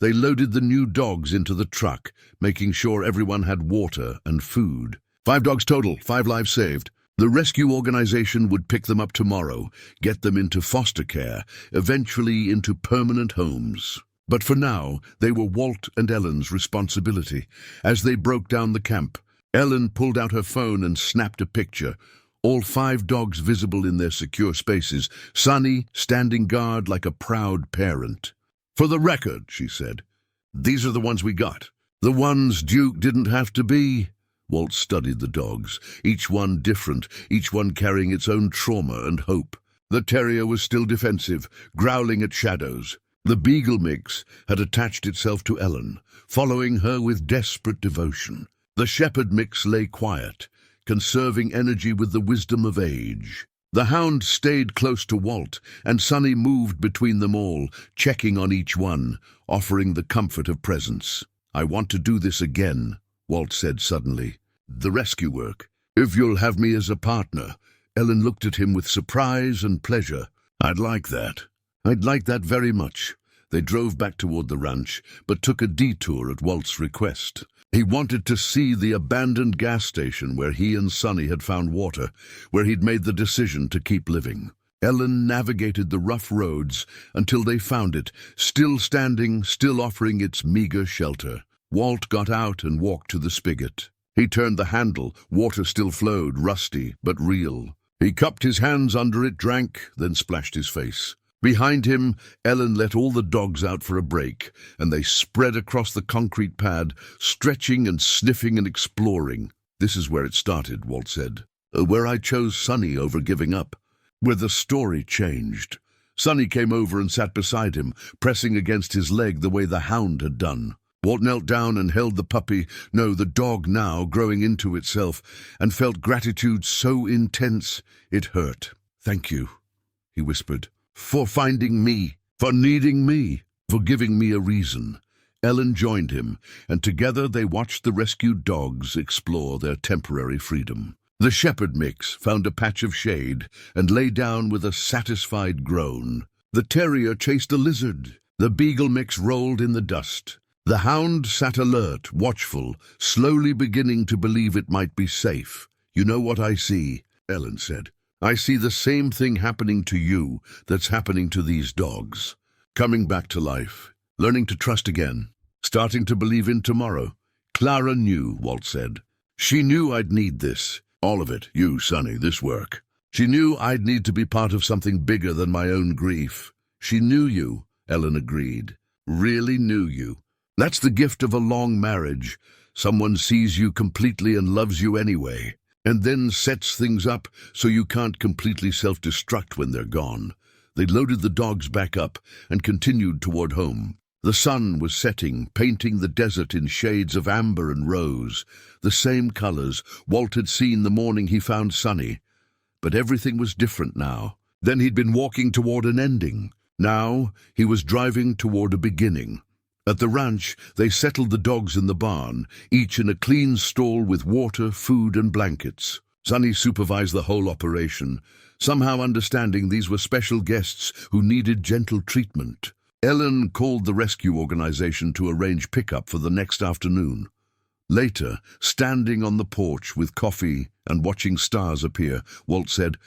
They loaded the new dogs into the truck, making sure everyone had water and food. 5 dogs total, 5 lives saved. The rescue organization would pick them up tomorrow, get them into foster care, eventually into permanent homes. But for now, they were Walt and Ellen's responsibility. As they broke down the camp, Ellen pulled out her phone and snapped a picture. All 5 dogs visible in their secure spaces, Sonny standing guard like a proud parent. "For the record," she said, "these are the ones we got. The ones Duke didn't have to be." Walt studied the dogs, each one different, each one carrying its own trauma and hope. The terrier was still defensive, growling at shadows. The beagle mix had attached itself to Ellen, following her with desperate devotion. The shepherd mix lay quiet, conserving energy with the wisdom of age. The hound stayed close to Walt, and Sonny moved between them all, checking on each one, offering the comfort of presence. "I want to do this again," Walt said suddenly. "The rescue work. If you'll have me as a partner." Ellen looked at him with surprise and pleasure. "I'd like that. I'd like that very much. They drove back toward the ranch, but took a detour at Walt's request. He wanted to see the abandoned gas station where he and Sonny had found water, where he'd made the decision to keep living. Ellen navigated the rough roads until they found it, still standing, still offering its meager shelter. Walt got out and walked to the spigot. He turned the handle. Water still flowed, rusty but real. He cupped his hands under it, drank, then splashed his face. Behind him, Ellen let all the dogs out for a break, and they spread across the concrete pad, stretching and sniffing and exploring. "This is where it started," Walt said. "Where I chose Sonny over giving up. Where the story changed." Sonny came over and sat beside him, pressing against his leg the way the hound had done. Walt knelt down and held the puppy, no, the dog now, growing into itself, and felt gratitude so intense it hurt. "Thank you," he whispered, "for finding me, for needing me, for giving me a reason." Ellen joined him, and together they watched the rescued dogs explore their temporary freedom. The shepherd mix found a patch of shade and lay down with a satisfied groan. The terrier chased a lizard. The beagle mix rolled in the dust. The hound sat alert, watchful, slowly beginning to believe it might be safe. "You know what I see," Ellen said. "I see the same thing happening to you that's happening to these dogs. Coming back to life, learning to trust again, starting to believe in tomorrow." "Clara knew," Walt said. "She knew I'd need this. All of it, you, Sonny, this work. She knew I'd need to be part of something bigger than my own grief." "She knew you," Ellen agreed. "Really knew you. That's the gift of a long marriage. Someone sees you completely and loves you anyway, and then sets things up so you can't completely self-destruct when they're gone." They loaded the dogs back up and continued toward home. The sun was setting, painting the desert in shades of amber and rose, the same colors Walt had seen the morning he found Sonny. But everything was different now. Then he'd been walking toward an ending. Now he was driving toward a beginning. At the ranch, they settled the dogs in the barn, each in a clean stall with water, food, and blankets. Sonny supervised the whole operation, somehow understanding these were special guests who needed gentle treatment. Ellen called the rescue organization to arrange pickup for the next afternoon. Later, standing on the porch with coffee and watching stars appear, Walt said,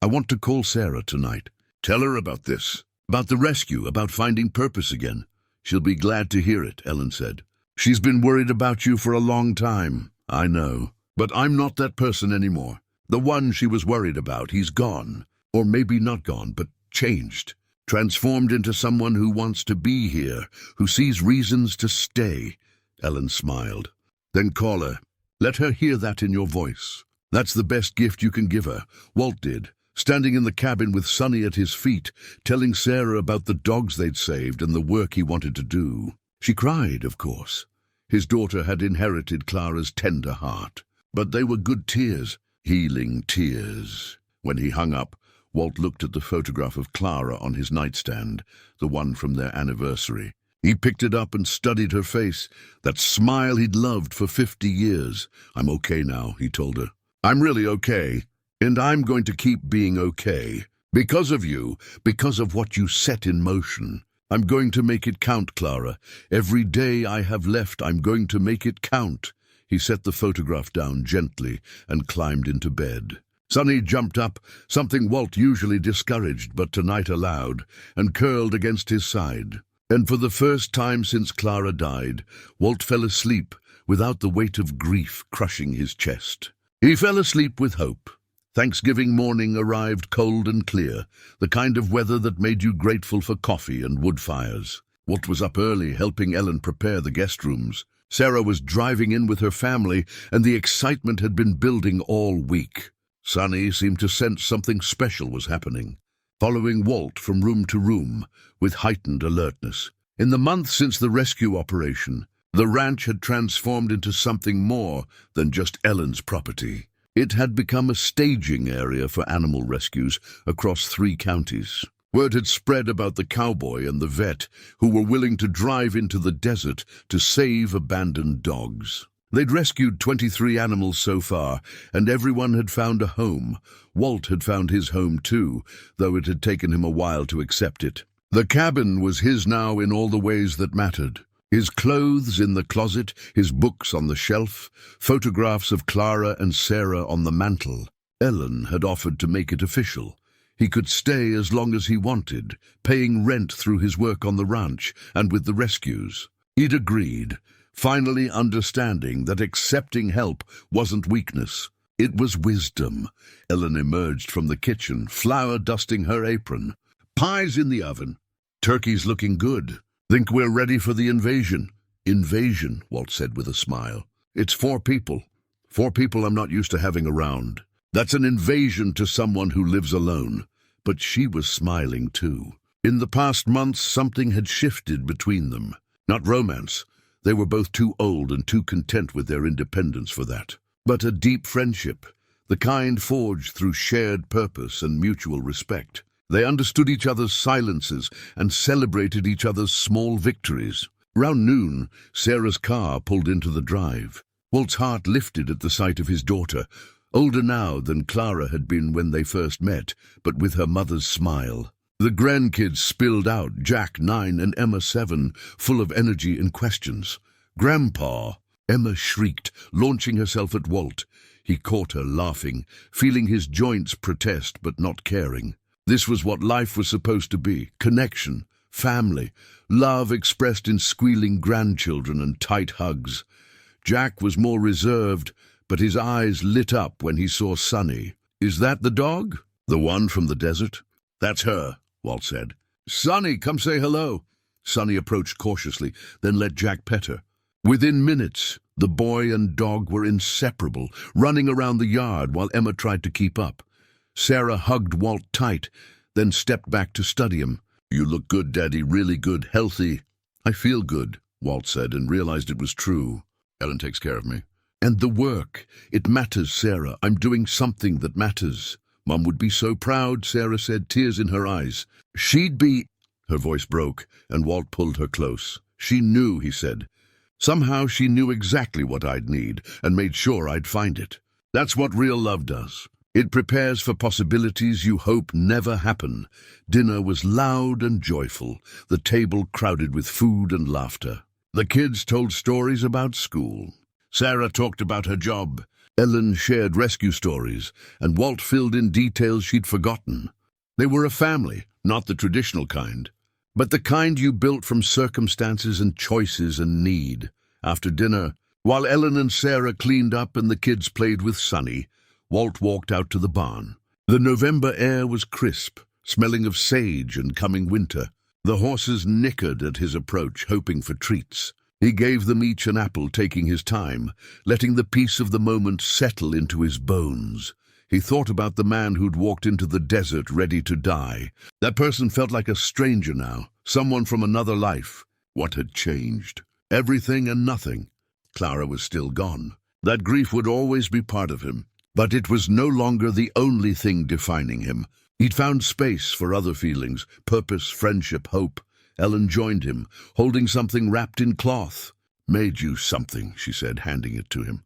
"I want to call Sarah tonight. Tell her about this, about the rescue, about finding purpose again." "She'll be glad to hear it," Ellen said. "She's been worried about you for a long time." "I know. But I'm not that person anymore. The one she was worried about, he's gone. Or maybe not gone, but changed. Transformed into someone who wants to be here, who sees reasons to stay." Ellen smiled. "Then call her. Let her hear that in your voice. That's the best gift you can give her." Walt did, standing in the cabin with Sonny at his feet, telling Sarah about the dogs they'd saved and the work he wanted to do. She cried, of course. His daughter had inherited Clara's tender heart. But they were good tears, healing tears. When he hung up, Walt looked at the photograph of Clara on his nightstand, the one from their anniversary. He picked it up and studied her face, that smile he'd loved for 50 years. "I'm okay now," he told her. "I'm really okay. And I'm going to keep being okay. Because of you, because of what you set in motion. I'm going to make it count, Clara. Every day I have left, I'm going to make it count." He set the photograph down gently and climbed into bed. Sonny jumped up, something Walt usually discouraged but tonight allowed, and curled against his side. And for the first time since Clara died, Walt fell asleep without the weight of grief crushing his chest. He fell asleep with hope. Thanksgiving morning arrived cold and clear, the kind of weather that made you grateful for coffee and wood fires. Walt was up early, helping Ellen prepare the guest rooms. Sarah was driving in with her family, and the excitement had been building all week. Sonny seemed to sense something special was happening, following Walt from room to room with heightened alertness. In the months since the rescue operation, the ranch had transformed into something more than just Ellen's property. It had become a staging area for animal rescues across 3 counties. Word had spread about the cowboy and the vet who were willing to drive into the desert to save abandoned dogs. They'd rescued 23 animals so far, and everyone had found a home. Walt had found his home too, though it had taken him a while to accept it. The cabin was his now in all the ways that mattered. His clothes in the closet, his books on the shelf, photographs of Clara and Sarah on the mantel. Ellen had offered to make it official. He could stay as long as he wanted, paying rent through his work on the ranch and with the rescues. He'd agreed, finally understanding that accepting help wasn't weakness. It was wisdom. Ellen emerged from the kitchen, flour dusting her apron. Pie's in the oven. Turkey's looking good. Think we're ready for the invasion? Invasion, Walt said with a smile. It's 4 people. 4 people I'm not used to having around. That's an invasion to someone who lives alone. But she was smiling too. In the past months, something had shifted between them. Not romance. They were both too old and too content with their independence for that. But a deep friendship, the kind forged through shared purpose and mutual respect. They understood each other's silences and celebrated each other's small victories. Round noon, Sarah's car pulled into the drive. Walt's heart lifted at the sight of his daughter, older now than Clara had been when they first met, but with her mother's smile. The grandkids spilled out, Jack 9 and Emma 7, full of energy and questions. "Grandpa!" Emma shrieked, launching herself at Walt. He caught her, laughing, feeling his joints protest but not caring. This was what life was supposed to be: connection, family, love expressed in squealing grandchildren and tight hugs. Jack was more reserved, but his eyes lit up when he saw Sunny. "Is that the dog? The one from the desert?" "That's her," Walt said. "Sunny, come say hello." Sunny approached cautiously, then let Jack pet her. Within minutes, the boy and dog were inseparable, running around the yard while Emma tried to keep up. Sarah hugged Walt tight, then stepped back to study him. "You look good, Daddy, really good, healthy." "I feel good," Walt said, and realized it was true. "Ellen takes care of me." "And the work. It matters, Sarah. I'm doing something that matters." "Mum would be so proud," Sarah said, tears in her eyes. "She'd be—" Her voice broke, and Walt pulled her close. "She knew," he said. "Somehow she knew exactly what I'd need, and made sure I'd find it. That's what real love does. It prepares for possibilities you hope never happen." Dinner was loud and joyful, the table crowded with food and laughter. The kids told stories about school. Sarah talked about her job. Ellen shared rescue stories, and Walt filled in details she'd forgotten. They were a family, not the traditional kind, but the kind you built from circumstances and choices and need. After dinner, while Ellen and Sarah cleaned up and the kids played with Sunny, Walt walked out to the barn. The November air was crisp, smelling of sage and coming winter. The horses nickered at his approach, hoping for treats. He gave them each an apple, taking his time, letting the peace of the moment settle into his bones. He thought about the man who'd walked into the desert ready to die. That person felt like a stranger now, someone from another life. What had changed? Everything and nothing. Clara was still gone. That grief would always be part of him. But it was no longer the only thing defining him. He'd found space for other feelings, purpose, friendship, hope. Ellen joined him, holding something wrapped in cloth. "Made you something," she said, handing it to him.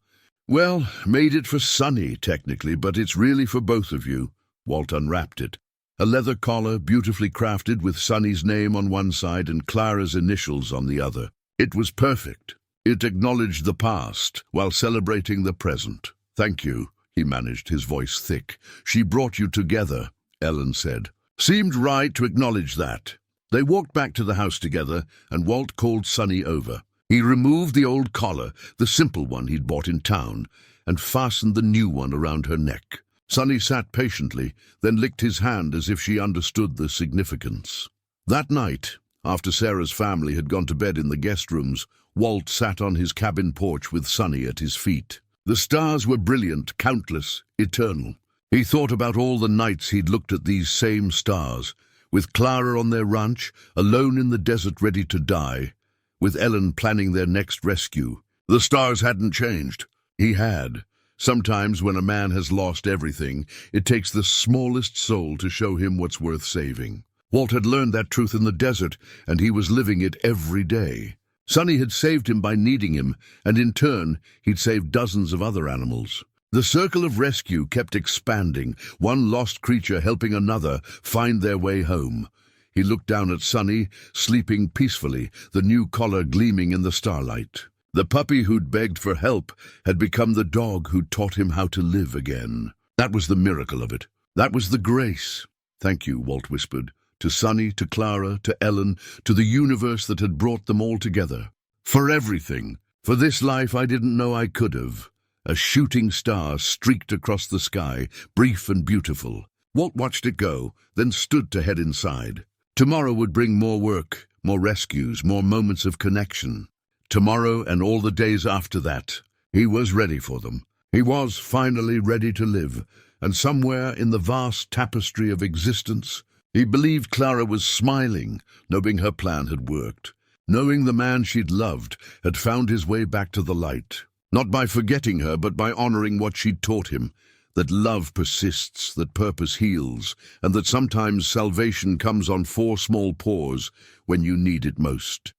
"Well, made it for Sunny, technically, but it's really for both of you." Walt unwrapped it. A leather collar, beautifully crafted, with Sunny's name on one side and Clara's initials on the other. It was perfect. It acknowledged the past while celebrating the present. "Thank you," he managed, his voice thick. "She brought you together," Ellen said. "Seemed right to acknowledge that." They walked back to the house together, and Walt called Sunny over. He removed the old collar, the simple one he'd bought in town, and fastened the new one around her neck. Sunny sat patiently, then licked his hand as if she understood the significance. That night, after Sarah's family had gone to bed in the guest rooms, Walt sat on his cabin porch with Sunny at his feet. The stars were brilliant, countless, eternal. He thought about all the nights he'd looked at these same stars, with Clara on their ranch, alone in the desert ready to die, with Ellen planning their next rescue. The stars hadn't changed. He had. Sometimes when a man has lost everything, it takes the smallest soul to show him what's worth saving. Walt had learned that truth in the desert, and he was living it every day. Sunny had saved him by needing him, and in turn, he'd saved dozens of other animals. The circle of rescue kept expanding, one lost creature helping another find their way home. He looked down at Sonny, sleeping peacefully, the new collar gleaming in the starlight. The puppy who'd begged for help had become the dog who'd taught him how to live again. That was the miracle of it. That was the grace. "Thank you," Walt whispered, to Sonny, to Clara, to Ellen, to the universe that had brought them all together. "For everything. For this life I didn't know I could have." A shooting star streaked across the sky, brief and beautiful. Walt watched it go, then stood to head inside. Tomorrow would bring more work, more rescues, more moments of connection. Tomorrow and all the days after that. He was ready for them. He was finally ready to live, and somewhere in the vast tapestry of existence, he believed Clara was smiling, knowing her plan had worked, knowing the man she'd loved had found his way back to the light. Not by forgetting her, but by honoring what she'd taught him, that love persists, that purpose heals, and that sometimes salvation comes on 4 small paws when you need it most.